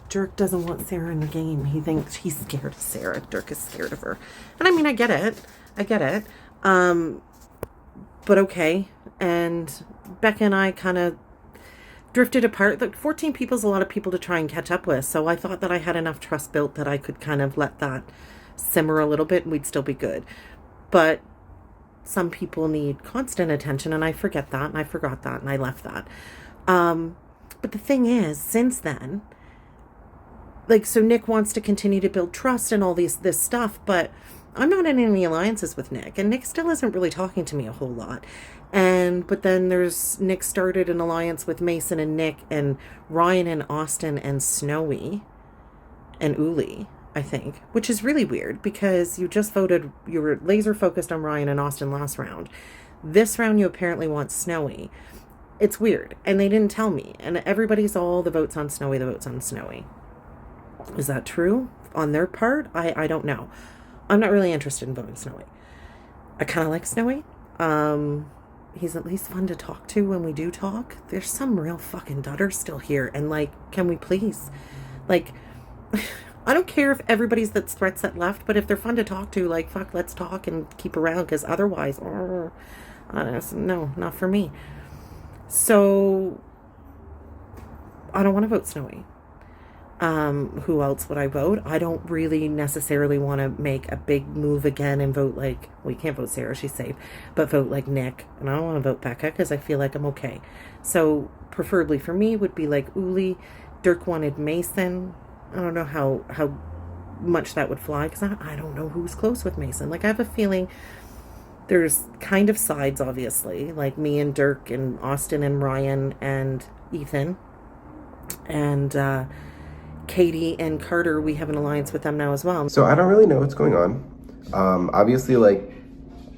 Dirk doesn't want Sarah in the game. He thinks he's scared of Sarah. Dirk is scared of her. And I mean, I get it. But okay. And Becca and I kind of drifted apart. Like, 14 people is a lot of people to try and catch up with. So I thought that I had enough trust built that I could kind of let that simmer a little bit and we'd still be good. But some people need constant attention, and I forget that, and I forgot that, and I left that. But the thing is, since then, like, so Nick wants to continue to build trust and all this stuff, but I'm not in any alliances with Nick, and Nick still isn't really talking to me a whole lot. But then Nick started an alliance with Mason and Nick and Ryan and Austin and Snowy and Uli, I think, which is really weird because you were laser focused on Ryan and Austin last round. This round you apparently want Snowy. It's weird, and they didn't tell me, and everybody's all the votes on Snowy, the votes on Snowy. Is that true on their part? I don't know. I'm not really interested in voting Snowy. I kind of like Snowy. He's at least fun to talk to when we do talk. There's some real fucking dudders still here, and like, can we please? Like, I don't care if everybody's that's threats that left, but if they're fun to talk to, like, fuck, let's talk and keep around, because otherwise, no, not for me. So, I don't want to vote Snowy. Who else would I vote? I don't really necessarily want to make a big move again and vote like, well, you can't vote Sarah, she's safe, but vote like Nick. And I don't want to vote Becca because I feel like I'm okay. So preferably for me would be like Uli. Dirk wanted Mason. I don't know how much that would fly because I don't know who's close with Mason. Like, I have a feeling there's kind of sides, obviously, like me and Dirk and Austin and Ryan and Ethan and Katie and Carter. We have an alliance with them now as well. So I don't really know what's going on. Obviously, like,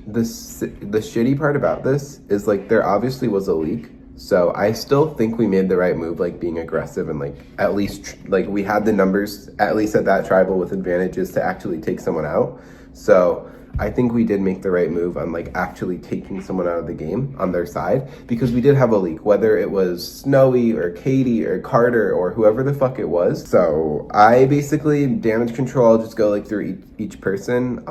the shitty part about this is, like, there obviously was a leak. So I still think we made the right move, like, being aggressive and, like, at least, like, we had the numbers, at least at that tribal, with advantages to actually take someone out. So I think we did make the right move on, like, actually taking someone out of the game on their side, because we did have a leak, whether it was Snowy or Katie or Carter or whoever the fuck it was. So I basically, damage control, I'll just go, like, through each person.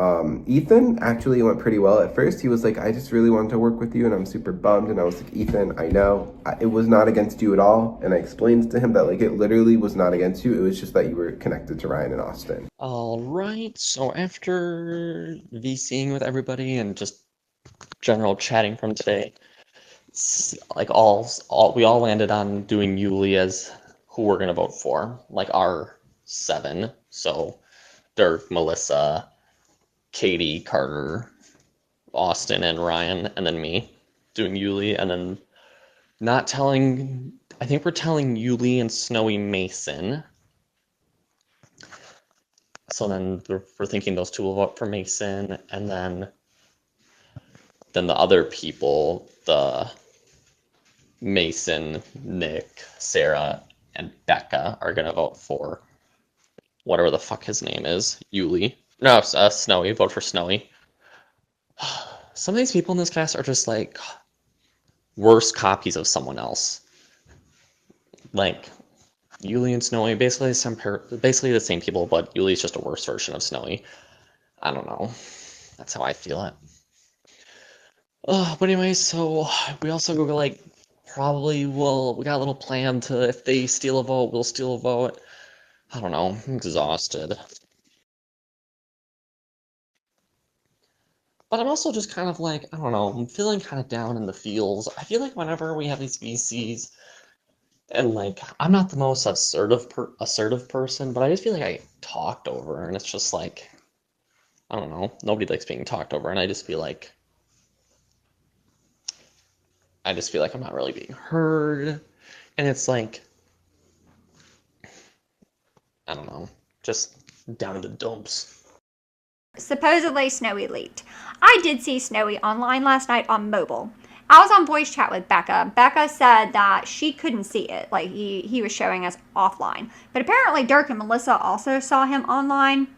Ethan actually went pretty well at first. He was like, I just really wanted to work with you and I'm super bummed. And I was like, Ethan, I know it was not against you at all. And I explained to him that, like, it literally was not against you. It was just that you were connected to Ryan and Austin. All right, so after VCing with everybody and just general chatting from today, like we all landed on doing Yuli as who we're gonna vote for, like our 7. So Dirk, Melissa, Katie, Carter, Austin, and Ryan, and then me doing Yuli, and then not telling. I think we're telling Yuli and Snowy Mason. So then we're thinking those two will vote for Mason, and then the other people, the Mason, Nick, Sarah, and Becca are gonna vote for whatever the fuck his name is, Yuli. No, Snowy. Vote for Snowy. Some of these people in this cast are just like worse copies of someone else. Like Yuli and Snowy, basically the same people, but Yuli's just a worse version of Snowy. I don't know. That's how I feel it. But anyway, so we also go like we got a little plan to, if they steal a vote, we'll steal a vote. I don't know. I'm exhausted. But I'm also just kind of like, I don't know, I'm feeling kind of down in the feels. I feel like whenever we have these VCs, and like, I'm not the most assertive person, but I just feel like I get talked over, and it's just like, I don't know, nobody likes being talked over, and I just feel like I'm not really being heard, and it's like, I don't know, just down in the dumps. Supposedly Snowy leaked. I did see Snowy online last night on mobile. I was on voice chat with Becca. Becca said that she couldn't see it. Like, he was showing us offline. But apparently Dirk and Melissa also saw him online.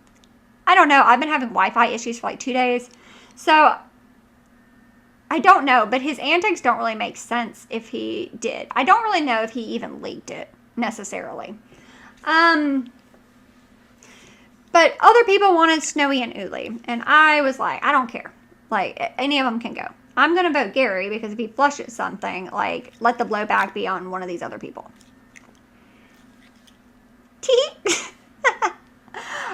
I don't know. I've been having Wi-Fi issues for like 2 days. So, I don't know. But his antics don't really make sense if he did. I don't really know if he even leaked it, necessarily. But other people wanted Snowy and Uli. And I was like, I don't care. Like, any of them can go. I'm going to vote Gary because if he flushes something, like, let the blowback be on one of these other people.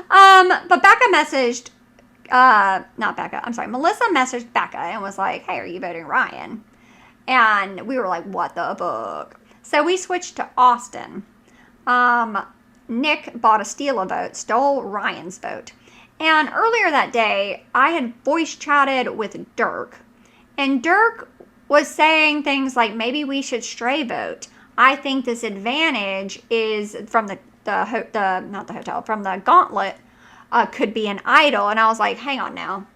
But Becca messaged Melissa messaged Becca and was like, hey, are you voting Ryan? And we were like, what the fuck? So we switched to Austin. Nick bought a vote, stole Ryan's vote. And earlier that day, I had voice chatted with Dirk. And Dirk was saying things like, maybe we should stray vote. I think this advantage is from the gauntlet, could be an idol. And I was like, hang on now.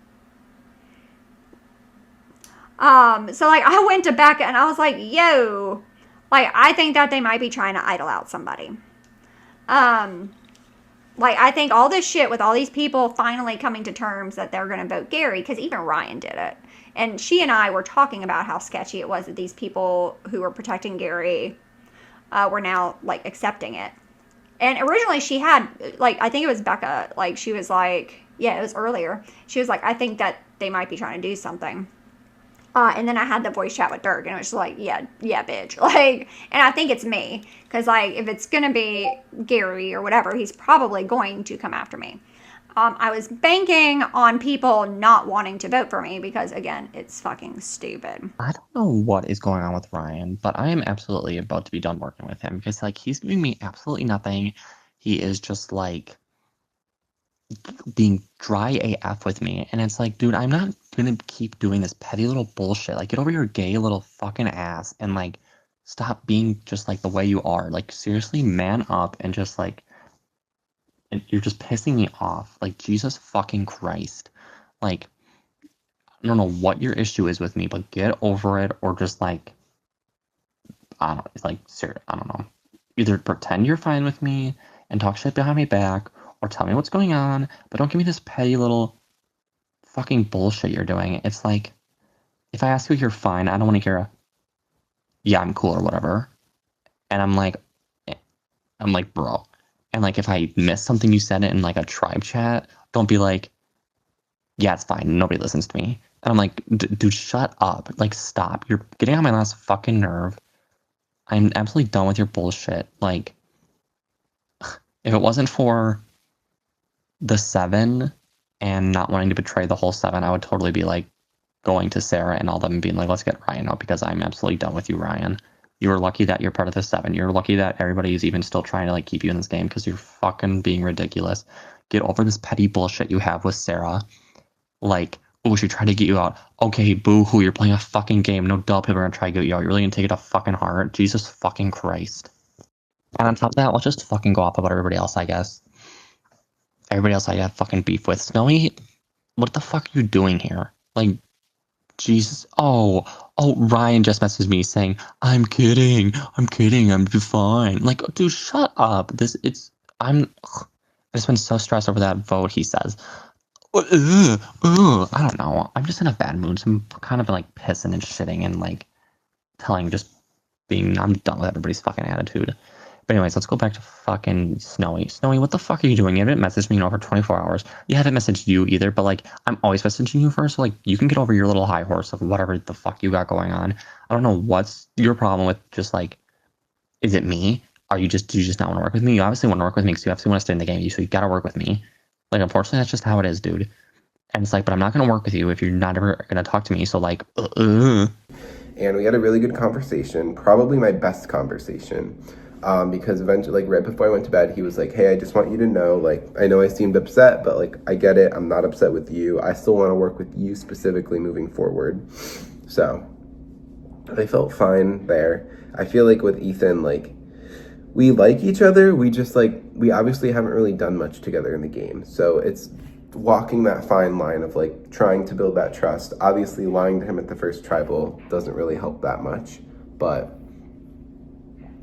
So like I went to Becca and I was like, yo, like I think that they might be trying to idol out somebody. Like I think all this shit with all these people finally coming to terms that they're going to vote Gary, because even Ryan did it. And she and I were talking about how sketchy it was that these people who were protecting Gary were now like accepting it. And originally she had, like, I think it was Becca, like she was like, yeah, it was earlier. She was like, I think that they might be trying to do something. And then I had the voice chat with Dirk, and it was just like, yeah, bitch. Like, and I think it's me. Because, like, if it's going to be Gary or whatever, he's probably going to come after me. I was banking on people not wanting to vote for me because, again, it's fucking stupid. I don't know what is going on with Ryan, but I am absolutely about to be done working with him because, like, he's giving me absolutely nothing. He is just, like, being dry AF with me, and it's like, dude, I'm not gonna keep doing this petty little bullshit. Like, get over your gay little fucking ass and, like, stop being just, like, the way you are. Like, seriously, man up and just, like, you're just pissing me off. Like, Jesus fucking Christ. Like, I don't know what your issue is with me, but get over it, or just, like, I don't know, like, seriously, I don't know. Either pretend you're fine with me and talk shit behind my back, or tell me what's going on, but don't give me this petty little fucking bullshit you're doing. It's like, if I ask you if you're fine, I don't want to hear a, yeah, I'm cool or whatever. And I'm like, bro. And like, if I miss something you said in like a tribe chat, don't be like, yeah, it's fine. Nobody listens to me. And I'm like, dude, shut up. Like, stop. You're getting on my last fucking nerve. I'm absolutely done with your bullshit. Like, if it wasn't for the 7 and not wanting to betray the whole 7, I would totally be like going to Sarah and all them and being like, let's get Ryan out, because I'm absolutely done with you, Ryan. You were lucky that you're part of the 7. You're lucky that everybody is even still trying to like keep you in this game, because you're fucking being ridiculous. Get over this petty bullshit you have with Sarah. Like, oh, she tried to get you out. Okay, boo-hoo, you're playing a fucking game. No duh, people are gonna try to get you out. You're really gonna take it to fucking heart? Jesus fucking Christ. And on top of that, let's just fucking go off about everybody else, I guess. Everybody else I have fucking beef with. Snowy, what the fuck are you doing here? Like, Jesus. Oh, Ryan just messaged me saying, I'm kidding, I'm fine. Like, dude, shut up. I've just been so stressed over that vote, he says. I don't know. I'm just in a bad mood, so I'm kind of like pissing and shitting and like I'm done with everybody's fucking attitude. But anyways, let's go back to fucking Snowy. Snowy, what the fuck are you doing? You haven't messaged me in over 24 hours. You haven't messaged you either, but like, I'm always messaging you first, so like, you can get over your little high horse of whatever the fuck you got going on. I don't know what's your problem with just like, is it me? Do you just not want to work with me? You obviously want to work with me because you obviously want to stay in the game, so you gotta work with me. Like, unfortunately, that's just how it is, dude. And it's like, but I'm not gonna work with you if you're not ever gonna talk to me, so like, And we had a really good conversation, probably my best conversation. Because eventually, like right before I went to bed, he was like, hey, I just want you to know, like, I know I seemed upset, but like, I get it. I'm not upset with you. I still want to work with you specifically moving forward. So I felt fine there. I feel like with Ethan, like, we like each other. We just like, we obviously haven't really done much together in the game. So it's walking that fine line of like trying to build that trust. Obviously lying to him at the first tribal doesn't really help that much, but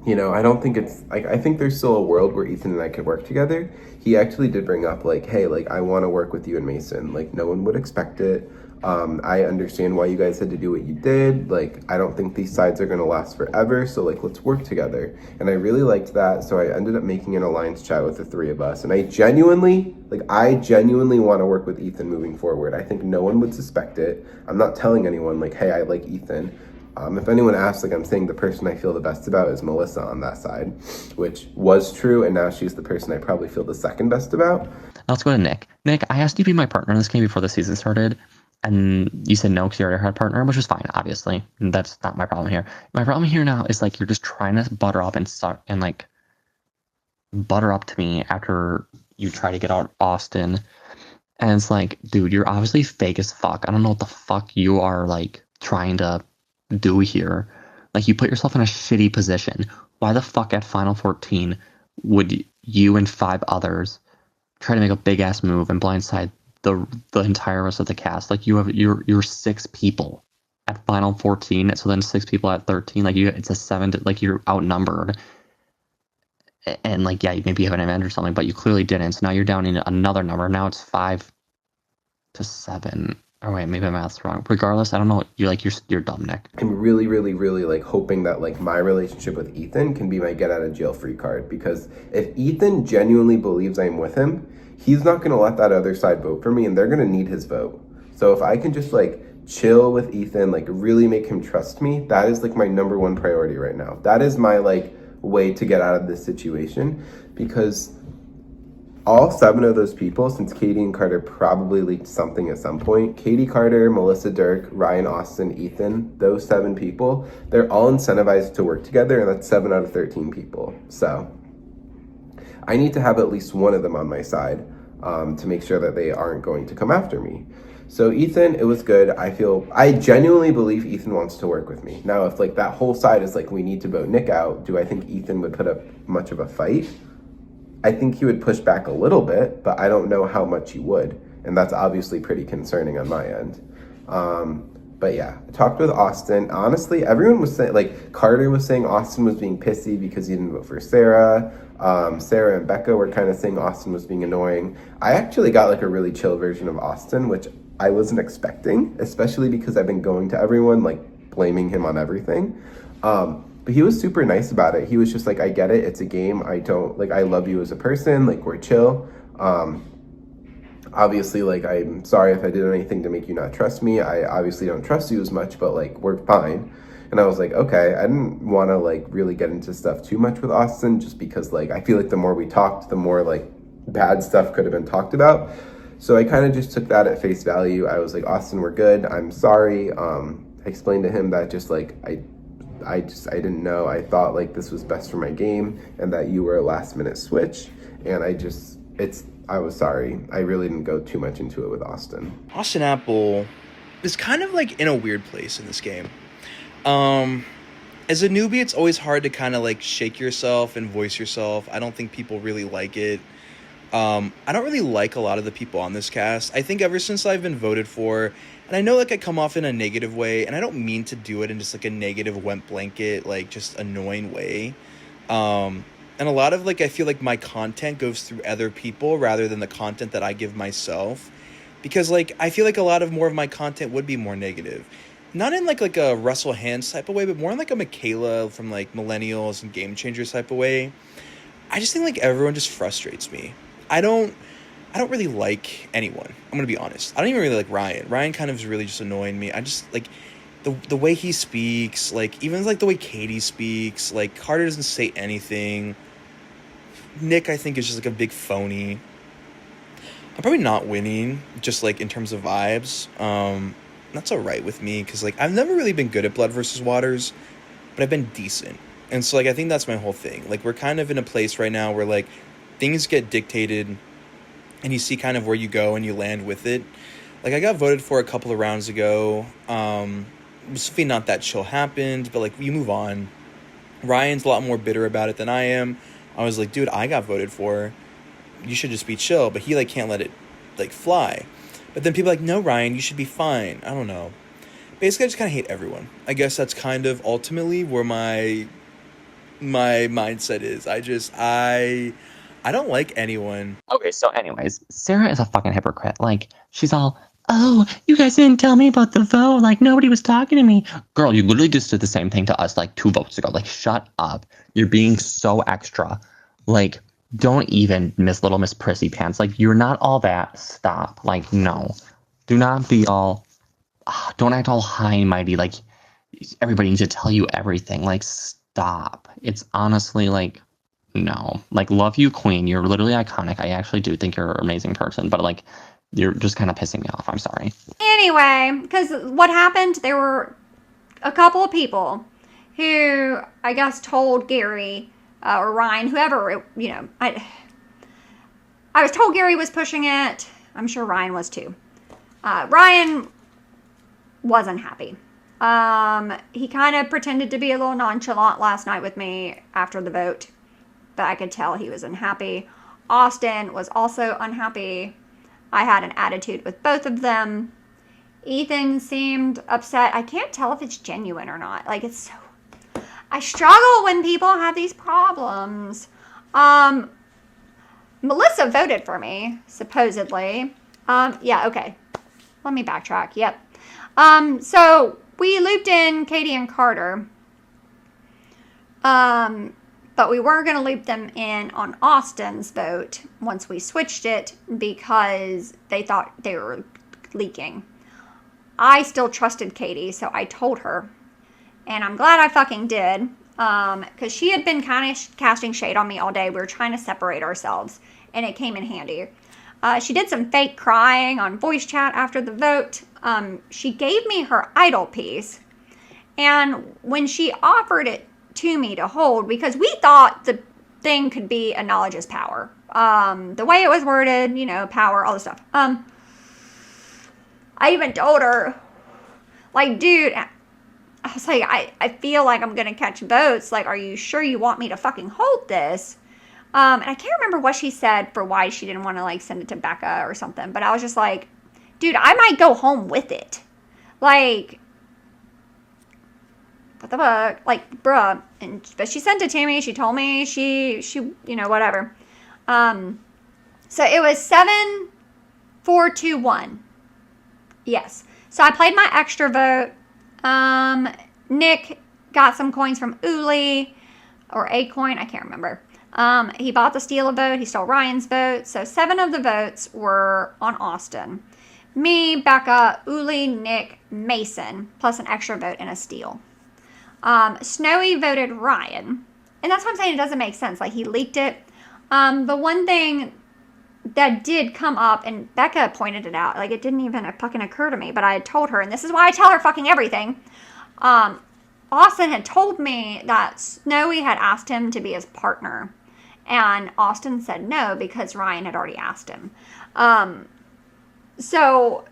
you know, I don't think it's like, I think there's still a world where Ethan and I could work together. He actually did bring up like, hey, like, I want to work with you and Mason. Like, no one would expect it. I understand why you guys had to do what you did. Like, I don't think these sides are going to last forever. So like, let's work together. And I really liked that. So I ended up making an alliance chat with the 3 of us. And I genuinely want to work with Ethan moving forward. I think no one would suspect it. I'm not telling anyone like, hey, I like Ethan. If anyone asks, like, I'm saying the person I feel the best about is Melissa on that side, which was true, and now she's the person I probably feel the second best about. Let's go to Nick. Nick, I asked you to be my partner in this game before the season started, and you said no because you already had a partner, which was fine, obviously. And that's not my problem here. My problem here now is, like, you're just trying to butter up and suck and, like, butter up to me after you try to get out Austin. And it's like, dude, you're obviously fake as fuck. I don't know what the fuck you are, like, trying to do here. Like, you put yourself in a shitty position. Why the fuck at Final 14 would you and 5 others try to make a big ass move and blindside the entire rest of the cast? Like, you're 6 people at Final 14, so then 6 people at 13. Like, it's a 7 to, like, you're outnumbered. And, like, yeah, maybe you have an event or something, but you clearly didn't. So now you're down in another number. Now it's 5 to 7. Oh wait, maybe my math's wrong. Regardless, I don't know. You're dumb, Nick. I'm really, really, really, like, hoping that, like, my relationship with Ethan can be my get out of jail free card, because if Ethan genuinely believes I'm with him, he's not gonna let that other side vote for me, and they're gonna need his vote. So if I can just, like, chill with Ethan, like, really make him trust me, that is, like, my number one priority right now. That is my, like, way to get out of this situation, because all 7 of those people, since Katie and Carter probably leaked something at some point, Katie, Carter, Melissa, Dirk, Ryan, Austin, Ethan, those 7 people, they're all incentivized to work together, and that's 7 out of 13 people. So I need to have at least one of them on my side to make sure that they aren't going to come after me. So Ethan, it was good. I genuinely believe Ethan wants to work with me. Now, if, like, that whole side is like, we need to vote Nick out, do I think Ethan would put up much of a fight? I think he would push back a little bit, but I don't know how much he would. And that's obviously pretty concerning on my end. But yeah, I talked with Austin. Honestly, everyone was saying, like, Carter was saying Austin was being pissy because he didn't vote for Sarah. Sarah and Becca were kind of saying Austin was being annoying. I actually got, like, a really chill version of Austin, which I wasn't expecting, especially because I've been going to everyone, like, blaming him on everything. But he was super nice about it. He was just like, I get it. It's a game. I love you as a person. Like, we're chill. Obviously, like, I'm sorry if I did anything to make you not trust me. I obviously don't trust you as much, but, like, we're fine. And I was like, okay. I didn't want to, like, really get into stuff too much with Austin, just because, like, I feel like the more we talked, the more, like, bad stuff could have been talked about. So I kind of just took that at face value. I was like, Austin, we're good. I'm sorry. I explained to him that just, like, I didn't know. I thought, like, this was best for my game and that you were a last minute switch. And I was sorry. I really didn't go too much into it with Austin. Austin Apple is kind of, like, in a weird place in this game. As a newbie, it's always hard to kind of, like, shake yourself and voice yourself. I don't think people really like it. I don't really like a lot of the people on this cast. I think ever since I've been voted for, and I know, like, I come off in a negative way, and I don't mean to do it in just, like, a negative wet blanket, like, just annoying way. And a lot of, like, I feel like my content goes through other people rather than the content that I give myself. Because, like, I feel like a lot of more of my content would be more negative. Not in, like a Russell Hands type of way, but more in, like, a Michaela from, like, Millennials and Game Changers type of way. I just think, like, everyone just frustrates me. I don't really like anyone. I'm going to be honest. I don't even really like Ryan. Ryan kind of is really just annoying me. I just, like, the way he speaks, like, even, like, the way Katie speaks, like, Carter doesn't say anything. Nick, I think, is just, like, a big phony. I'm probably not winning, just, like, in terms of vibes. That's all right with me, because, like, I've never really been good at Blood versus Waters, but I've been decent. And so, like, I think that's my whole thing. Like, we're kind of in a place right now where, like, things get dictated and you see kind of where you go and you land with it. Like, I got voted for a couple of rounds ago. Something not that chill happened, but, like, you move on. Ryan's a lot more bitter about it than I am. I was like, dude, I got voted for. You should just be chill. But he, like, can't let it, like, fly. But then people are like, no, Ryan, you should be fine. I don't know. Basically, I just kind of hate everyone. I guess that's kind of ultimately where my mindset is. I don't like anyone. Okay, so anyways, Sarah is a fucking hypocrite. Like, she's all, oh, you guys didn't tell me about the vote. Like, nobody was talking to me. Girl, you literally just did the same thing to us, like, 2 votes ago. Like, shut up. You're being so extra. Like, don't even Little Miss Prissy Pants. Like, you're not all that. Stop. Like, no. Do not be all, don't act all high and mighty. Like, everybody needs to tell you everything. Like, stop. It's honestly like, no. Like, love you, Queen. You're literally iconic. I actually do think you're an amazing person, but like, you're just kind of pissing me off. I'm sorry. Anyway, because what happened, there were a couple of people who I guess told Gary or Ryan, whoever, I was told Gary was pushing it. I'm sure Ryan was too. Ryan wasn't happy. He kind of pretended to be a little nonchalant last night with me after the vote, but I could tell he was unhappy. Austin was also unhappy. I had an attitude with both of them. Ethan seemed upset. I can't tell if it's genuine or not. Like, it's so... I struggle when people have these problems. Melissa voted for me, supposedly. Yeah, okay. Let me backtrack. Yep. So we looped in Katie and Carter. But we weren't going to loop them in on Austin's vote once we switched it because they thought they were leaking. I still trusted Katie, so I told her. And I'm glad I fucking did. Because she had been kind of casting shade on me all day. We were trying to separate ourselves. And it came in handy. She did some fake crying on voice chat after the vote. She gave me her idol piece. And when she offered it to me to hold, because we thought the thing could be a knowledge is power. The way it was worded, power, all this stuff. I even told her, like, dude, I was like, I feel like I'm going to catch votes. Like, are you sure you want me to fucking hold this? And I can't remember what she said for why she didn't want to, like, send it to Becca or something. But I was just like, dude, I might go home with it. Like, what the fuck? Like, bruh. But she sent it to me. She told me she whatever. So it was 7-4-2-1. Yes. So I played my extra vote. Nick got some coins from Uli, or a coin, I can't remember. He bought the steal a vote. He stole Ryan's vote. So 7 of the votes were on Austin. Me, Becca, Uli, Nick, Mason, plus an extra vote and a steal. Snowy voted Ryan. And that's what I'm saying. It doesn't make sense. Like, he leaked it. The one thing that did come up, and Becca pointed it out, like, it didn't even fucking occur to me, but I had told her, and this is why I tell her fucking everything. Austin had told me that Snowy had asked him to be his partner, and Austin said no because Ryan had already asked him. So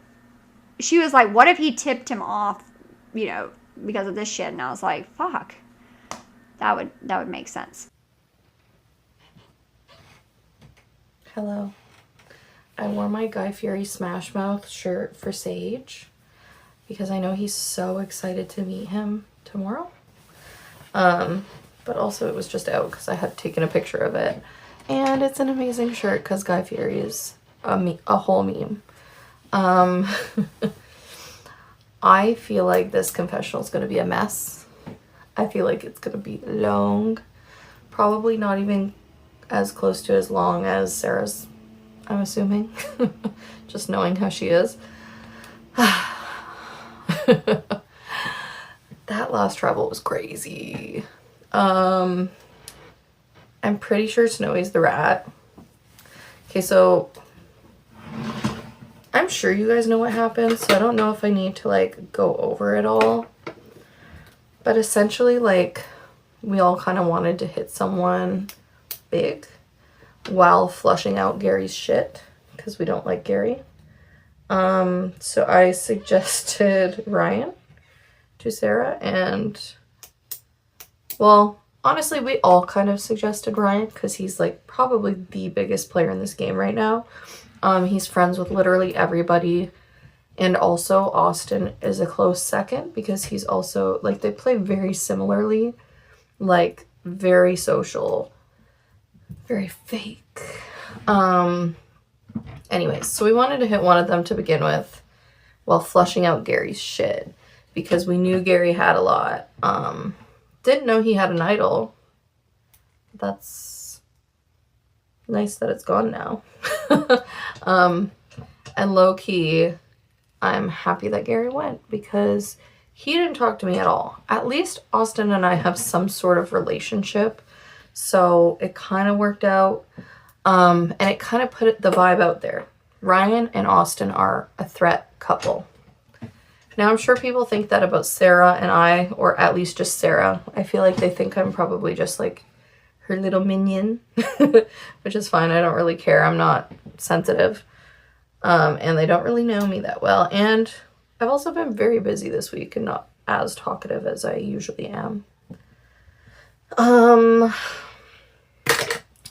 she was like, what if he tipped him off, because of this shit? And I was like, fuck, that would make sense. Hello. I wore my Guy Fieri Smash Mouth shirt for Sage because I know he's so excited to meet him tomorrow. But also it was just out because I had taken a picture of it. And it's an amazing shirt because Guy Fieri is a whole meme. I feel like this confessional is going to be a mess. I feel like it's going to be long. Probably not even as close to as long as Sarah's, I'm assuming. Just knowing how she is. That last travel was crazy. I'm pretty sure Snowy's the rat. Okay, so I'm sure you guys know what happened, so I don't know if I need to, like, go over it all. But essentially, like, we all kind of wanted to hit someone big while flushing out Gary's shit, because we don't like Gary. So I suggested Ryan to Sarah, and, well, honestly, we all kind of suggested Ryan, because he's, like, probably the biggest player in this game right now. He's friends with literally everybody. And also Austin is a close second because he's also, like, they play very similarly. Like, very social. Very fake. Anyways, so we wanted to hit one of them to begin with while flushing out Gary's shit. Because we knew Gary had a lot. Didn't know he had an idol. That's nice that it's gone now. And low-key, I'm happy that Gary went because he didn't talk to me at all. At least Austin and I have some sort of relationship, so it kind of worked out. And it kind of put the vibe out there. Ryan and Austin are a threat couple. Now, I'm sure people think that about Sarah and I, or at least just Sarah. I feel like they think I'm probably just like her little minion, which is fine. I don't really care. I'm not sensitive. And they don't really know me that well. And I've also been very busy this week and not as talkative as I usually am.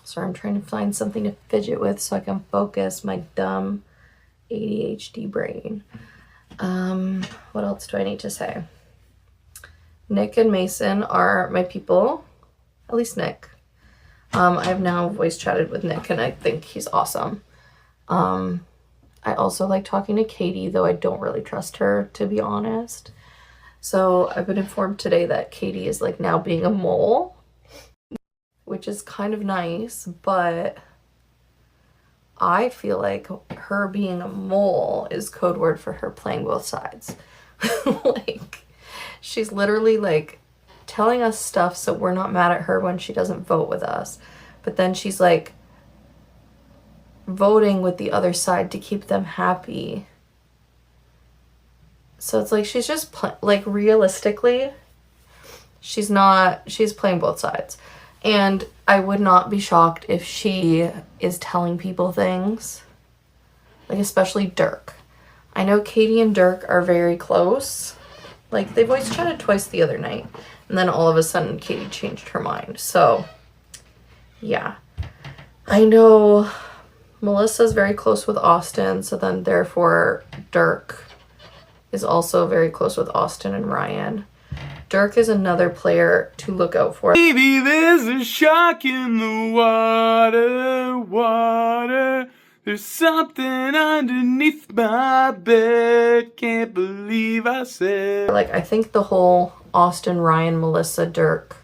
Sorry, I'm trying to find something to fidget with so I can focus my dumb ADHD brain. What else do I need to say? Nick and Mason are my people. At least Nick. I've now voice chatted with Nick and I think he's awesome. I also like talking to Katie, though I don't really trust her, to be honest. So I've been informed today that Katie is like now being a mole, which is kind of nice, but I feel like her being a mole is code word for her playing both sides. Like, she's literally like telling us stuff so we're not mad at her when she doesn't vote with us. But then she's like voting with the other side to keep them happy. So it's like she's just like realistically, she's playing both sides. And I would not be shocked if she is telling people things. Like, especially Dirk. I know Katie and Dirk are very close. Like, they voice chatted twice the other night. And then all of a sudden, Katie changed her mind. So, yeah. I know Melissa's very close with Austin. So then, therefore, Dirk is also very close with Austin and Ryan. Dirk is another player to look out for. Baby, there's a shark in the water. There's something underneath my bed. Can't believe I said. Like, I think the whole Austin, Ryan, Melissa, Dirk,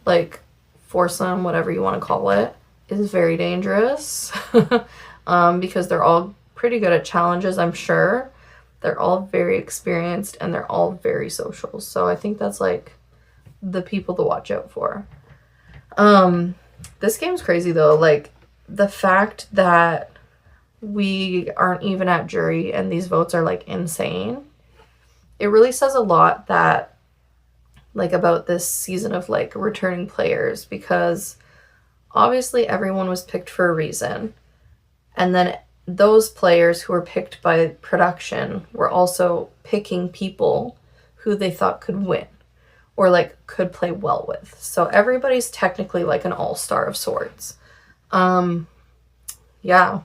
like, foursome, whatever you want to call it, is very dangerous. Because they're all pretty good at challenges, I'm sure. They're all very experienced and they're all very social. So I think that's like the people to watch out for. This game's crazy though. Like, the fact that we aren't even at jury and these votes are like insane. It really says a lot that like about this season of like returning players, because obviously everyone was picked for a reason. And then those players who were picked by production were also picking people who they thought could win or like could play well with. So everybody's technically like an all-star of sorts. Yeah.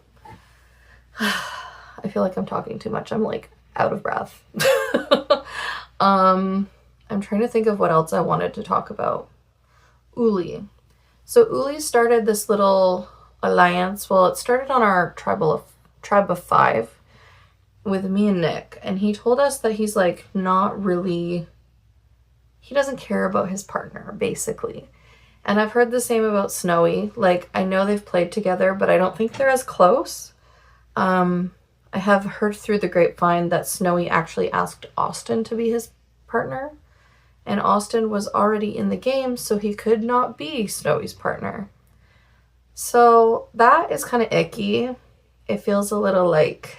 I feel like I'm talking too much. I'm like out of breath. I'm trying to think of what else I wanted to talk about. Uli. So Uli started this little alliance. Well, it started on our tribe of 5 with me and Nick, and he told us that he's like not really, he doesn't care about his partner basically. And I've heard the same about Snowy. Like, I know they've played together, but I don't think they're as close. I have heard through the grapevine that Snowy actually asked Austin to be his partner, and Austin was already in the game, so he could not be Snowy's partner. So that is kind of icky. It feels a little like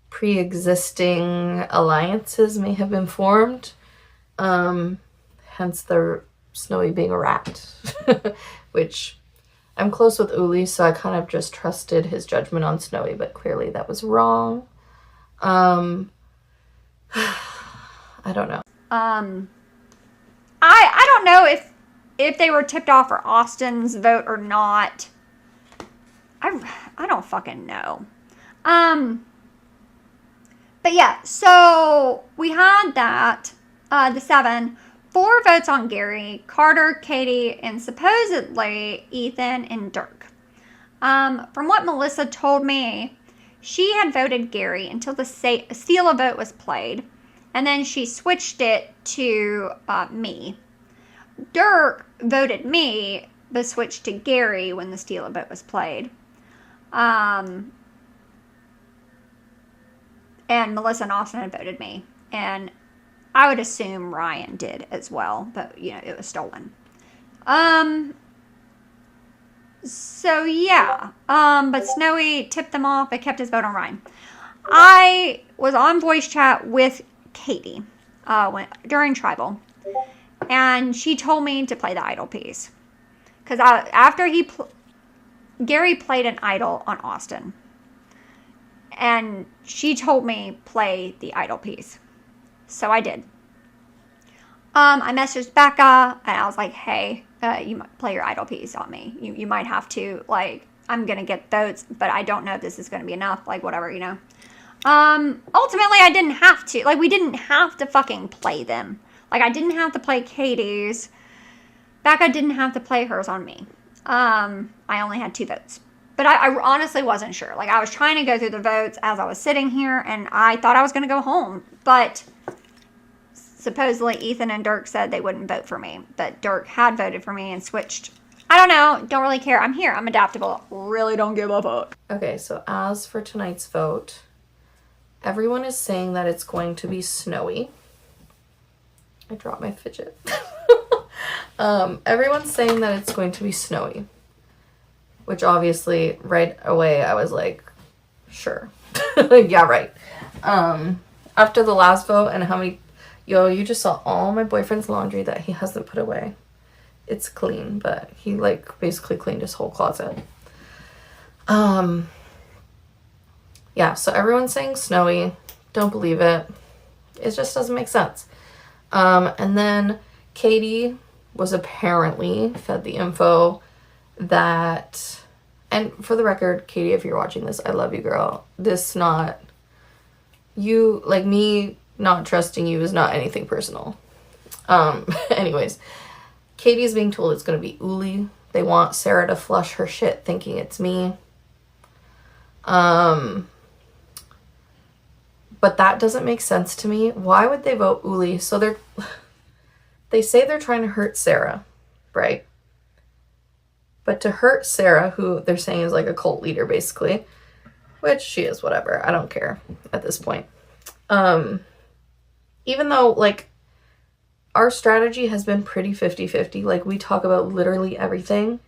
pre-existing alliances may have been formed. Hence the Snowy being a rat. Which I'm close with Uli, so I kind of just trusted his judgment on Snowy, but clearly that was wrong. I don't know. I don't know if they were tipped off for Austin's vote or not. I don't fucking know. But yeah, so we had that, the 7, 4 votes on Gary, Carter, Katie, and supposedly Ethan and Dirk. From what Melissa told me, she had voted Gary until the steal a vote was played, and then she switched it to me. Dirk voted me, but switched to Gary when the steal a vote was played. And Melissa and Austin had voted me. And I would assume Ryan did as well, but you know, it was stolen. So yeah. But Snowy tipped them off, but kept his vote on Ryan. I was on voice chat with Katie during Tribal, and she told me to play the idol piece. Because after Gary played an idol on Austin, and she told me play the idol piece. So I did. I messaged Becca, and I was like, hey, you might play your idol piece on me. You might have to, like, I'm going to get votes, but I don't know if this is going to be enough, like, whatever, you know. Ultimately, I didn't have to. Like, we didn't have to fucking play them. Like, I didn't have to play Katie's. Becca didn't have to play hers on me. I only had 2 votes. But I honestly wasn't sure. Like, I was trying to go through the votes as I was sitting here, and I thought I was going to go home. But supposedly Ethan and Dirk said they wouldn't vote for me. But Dirk had voted for me and switched. I don't know. Don't really care. I'm here. I'm adaptable. Really don't give a fuck. Okay, so as for tonight's vote, everyone is saying that it's going to be Snowy. I dropped my fidget. Everyone's saying that it's going to be Snowy. Which obviously, right away, I was like, sure. Yeah, right. After the last vote and how many... Yo, you just saw all my boyfriend's laundry that he hasn't put away. It's clean, but he, like, basically cleaned his whole closet. Yeah, so everyone's saying Snowy. Don't believe it. It just doesn't make sense. And then Katie was apparently fed the info that, and for the record, Katie, if you're watching this, I love you, girl. This not, you, like, me not trusting you is not anything personal. Anyways, Katie's being told it's going to be Uli. They want Sarah to flush her shit thinking it's me. But that doesn't make sense to me. Why would they vote Uli? So they say they're trying to hurt Sarah, right? But to hurt Sarah, who they're saying is like a cult leader, basically, which she is, whatever. I don't care at this point. Even though, like, our strategy has been pretty 50-50. Like, we talk about literally everything,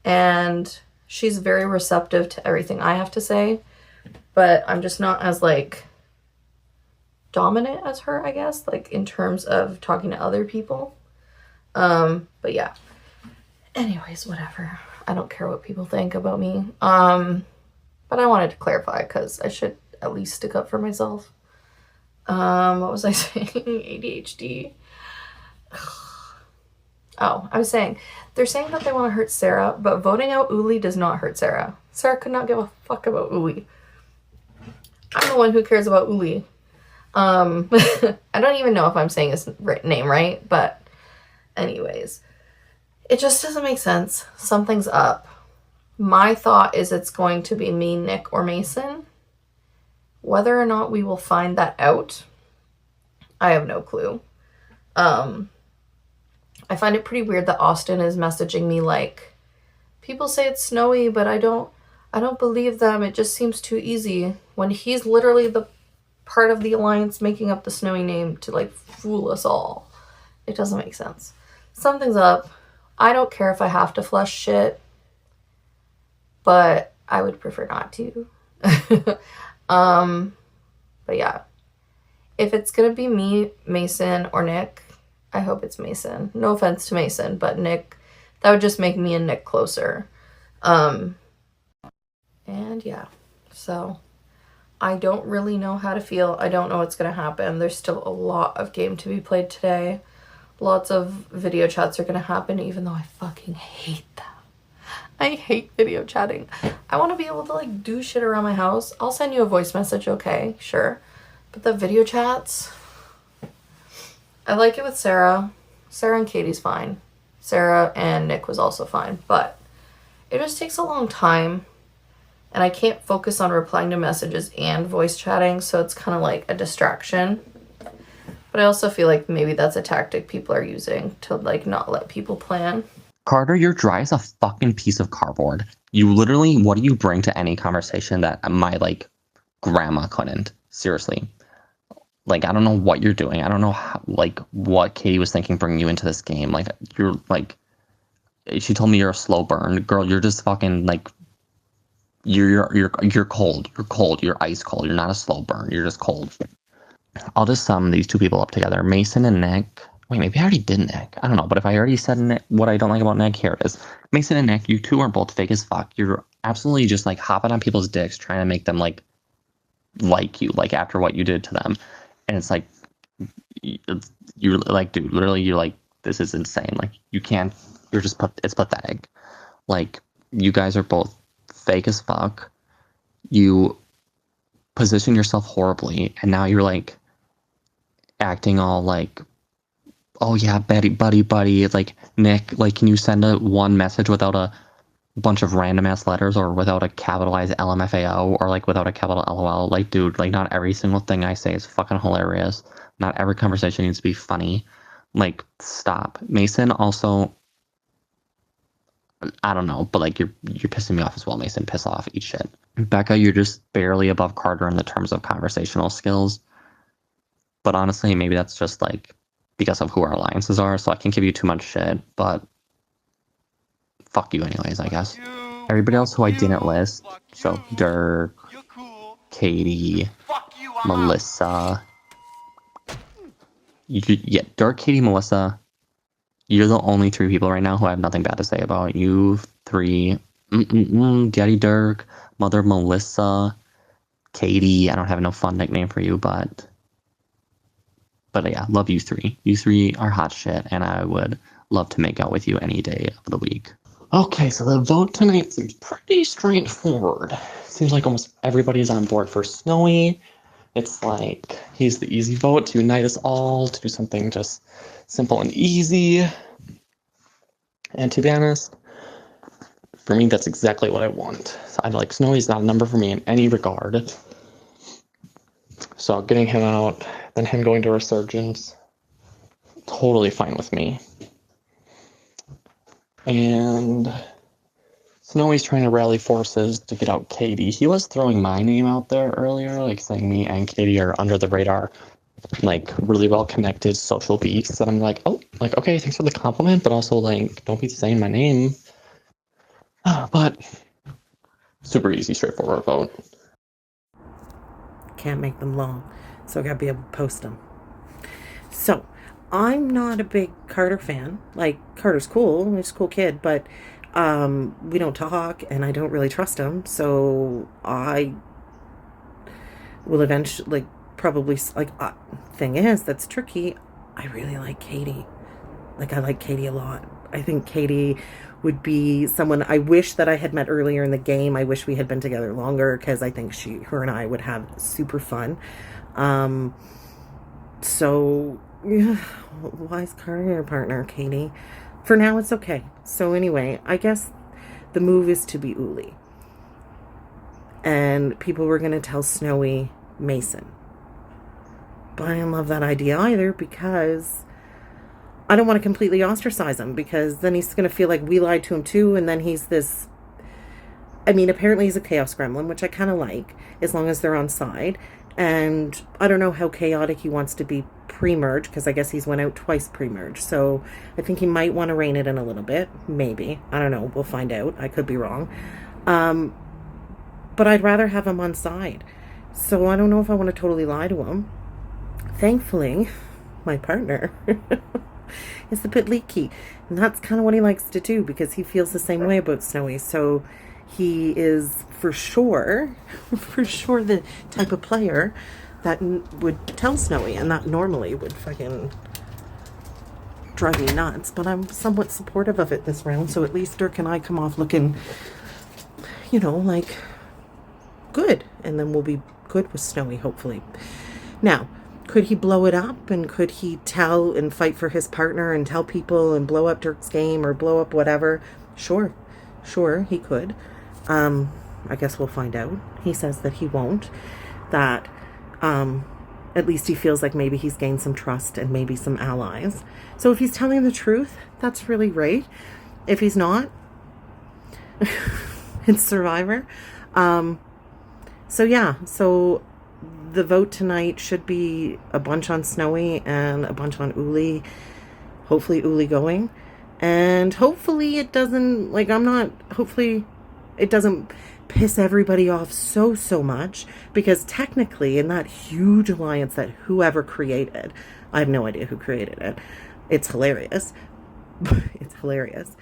and she's very receptive to everything I have to say, but I'm just not as, like, dominant as her, I guess, like, in terms of talking to other people. But yeah. Anyways, whatever. I don't care what people think about me. But I wanted to clarify because I should at least stick up for myself. What was I saying? ADHD. Oh, I was saying, they're saying that they want to hurt Sarah, but voting out Uli does not hurt Sarah. Sarah could not give a fuck about Uli. I'm the one who cares about Uli. I don't even know if I'm saying his name right, but anyways. It just doesn't make sense. Something's up. My thought is it's going to be me, Nick, or Mason. Whether or not we will find that out, I have no clue. I find it pretty weird that Austin is messaging me like, people say it's Snowy, but I don't believe them. It just seems too easy. When he's literally the part of the alliance making up the Snowy name to, like, fool us all. It doesn't make sense. Something's up. I don't care if I have to flush shit, but I would prefer not to. But yeah, if it's gonna be me, Mason, or Nick, I hope it's Mason. No offense to Mason, but Nick, that would just make me and Nick closer. And yeah, so I don't really know how to feel. I don't know what's gonna happen. There's still a lot of game to be played today. Lots of video chats are gonna happen, even though I fucking hate them. I hate video chatting. I want to be able to, like, do shit around my house. I'll send you a voice message, okay, sure. But the video chats, I like it with Sarah. Sarah and Katie's fine. Sarah and Nick was also fine, but it just takes a long time, and I can't focus on replying to messages and voice chatting, so it's kind of like a distraction. But I also feel like maybe that's a tactic people are using to, like, not let people plan. Carter, you're dry as a fucking piece of cardboard. You literally, what do you bring to any conversation that my, like, grandma couldn't? Seriously. Like, I don't know what you're doing. I don't know how, like, what Katie was thinking bringing you into this game. Like, you're like, she told me you're a slow burn. Girl, you're just fucking like, you're cold. You're cold. You're ice cold. You're not a slow burn. You're just cold. I'll just sum these two people up together. Mason and Nick. Wait, maybe I already did Nick. I don't know. But if I already said Nick, what I don't like about Nick, here it is. Mason and Nick, you two are both fake as fuck. You're absolutely just like hopping on people's dicks, trying to make them like you, like after what you did to them. And it's like, you're like, dude, literally, you're like, this is insane. Like, you can't, you're just, it's pathetic. Like, you guys are both fake as fuck. You position yourself horribly, and now you're like acting all like, oh yeah, buddy, like, Nick, like, can you send one message without a bunch of random ass letters, or without a capitalized LMFAO, or like without a capital LOL? Like, dude, like, not every single thing I say is fucking hilarious. Not every conversation needs to be funny. Like, stop. Mason, also, I don't know, but like, you're pissing me off as well, Mason. Piss off, eat shit. Becca, you're just barely above Carter in the terms of conversational skills. But honestly, maybe that's just like because of who our alliances are, so I can't give you too much shit, but fuck you anyways, I guess. Everybody else who I didn't list, so Dirk, Katie, Melissa. Yeah, Dirk, Katie, Melissa. You're the only three people right now who I have nothing bad to say about. You three. Daddy Dirk, Mother Melissa, Katie. I don't have no fun nickname for you, but yeah, love you three. You three are hot shit, and I would love to make out with you any day of the week. Okay, so the vote tonight seems pretty straightforward. Seems like almost everybody's on board for Snowy. It's like he's the easy vote to unite us all, to do something just simple and easy. And to be honest, for me, that's exactly what I want. So I like Snowy's not a number for me in any regard. So getting him out, then him going to Resurgence, totally fine with me. And Snowy's trying to rally forces to get out Katie. He was throwing my name out there earlier, like saying me and Katie are under the radar, like really well connected social beasts. And I'm like, oh, like, okay, thanks for the compliment, but also like, don't be saying my name. But super easy, straightforward vote. Can't make them long, so I gotta be able to post them. So I'm not a big Carter fan. Like, Carter's cool, he's a cool kid, but we don't talk, and I don't really trust him, so I will eventually, like, probably, like, thing is, that's tricky, I really like Katie. Like, I like Katie a lot. I think Katie would be someone I wish that I had met earlier in the game. I wish we had been together longer, because I think her and I would have super fun. So, why is Carter your partner, Katie? For now, it's okay. So anyway, I guess the move is to be Uli. And people were going to tell Snowy Mason. But I didn't love that idea either, because I don't want to completely ostracize him, because then he's going to feel like we lied to him too, and then he's this... I mean, apparently he's a chaos gremlin, which I kind of like, as long as they're on side. And I don't know how chaotic he wants to be pre-merge, because I guess he's went out twice pre-merge. So I think he might want to rein it in a little bit. Maybe. I don't know. We'll find out. I could be wrong. But I'd rather have him on side. So I don't know if I want to totally lie to him. Thankfully, my partner is a bit leaky. And that's kind of what he likes to do, because he feels the same way about Snowy. So he is for sure the type of player that would tell Snowy, and that normally would fucking drive me nuts. But I'm somewhat supportive of it this round, so at least Dirk and I come off looking, you know, like good, and then we'll be good with Snowy, hopefully. Now, could he blow it up, and could he tell and fight for his partner and tell people and blow up Dirk's game or blow up whatever? Sure, he could. I guess we'll find out. He says that he won't. That at least he feels like maybe he's gained some trust and maybe some allies. So if he's telling the truth, that's really great. If he's not, it's Survivor. So yeah, so the vote tonight should be a bunch on Snowy and a bunch on Uli. Hopefully Uli going. And hopefully it doesn't, like, hopefully it doesn't piss everybody off so much, because technically in that huge alliance that whoever created, I have no idea who created it. It's hilarious. It's hilarious.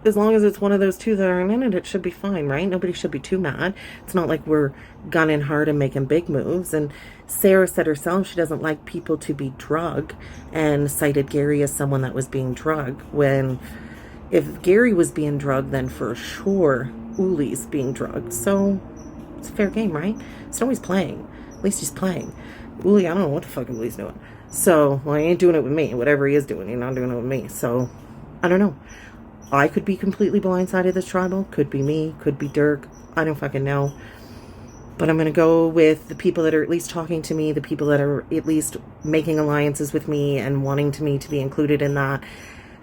As long as it's one of those two that aren't in it, it should be fine, right? Nobody should be too mad. It's not like we're gunning hard and making big moves. And Sarah said herself she doesn't like people to be drugged, and cited Gary as someone that was being drugged, when if Gary was being drugged, then for sure Uli's being drugged. So it's a fair game, right? Snowy's playing. At least he's playing. Uli, I don't know what the fuck Uli's doing. So, well, he ain't doing it with me. Whatever he is doing, he's not doing it with me. So, I don't know. I could be completely blindsided this tribal. Could be me. Could be Dirk. I don't fucking know. But I'm going to go with the people that are at least talking to me, the people that are at least making alliances with me and wanting me to be included in that.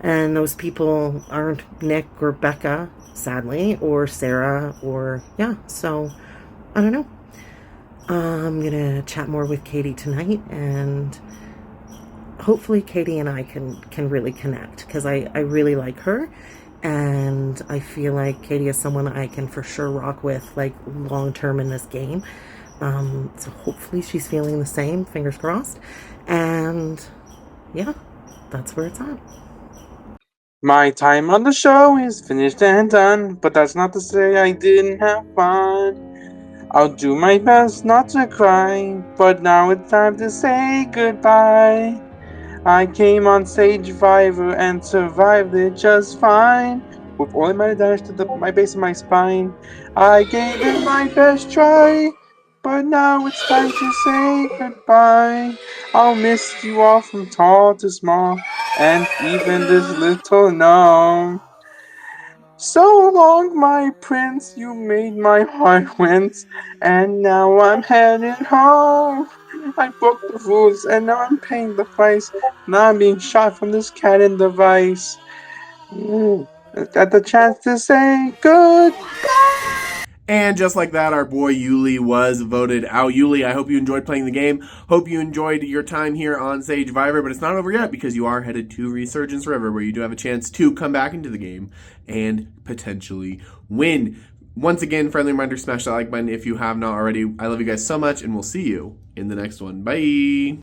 And those people aren't Nick or Becca, sadly, or Sarah, or, yeah. So, I don't know. I'm going to chat more with Katie tonight, and hopefully Katie and I can really connect, because I really like her, and I feel like Katie is someone I can for sure rock with, like, long term in this game. So hopefully she's feeling the same, fingers crossed. And yeah, that's where it's at. My time on the show is finished and done, but that's not to say I didn't have fun. I'll do my best not to cry, but now it's time to say goodbye. I came on Sagevivor and survived it just fine. With all my damage to my base of my spine, I gave it my best try. But now it's time to say goodbye. I'll miss you all from tall to small, and even this little gnome. So long, my prince, you made my heart wince, and now I'm heading home. I broke the rules, and now I'm paying the price. Now I'm being shot from this cannon device. Got the chance to say good. And just like that, our boy Yuli was voted out. Yuli, I hope you enjoyed playing the game. Hope you enjoyed your time here on Sagevivor, but it's not over yet, because you are headed to Resurgence River, where you do have a chance to come back into the game and potentially win. Once again, friendly reminder, smash that like button if you have not already. I love you guys so much, and we'll see you in the next one. Bye!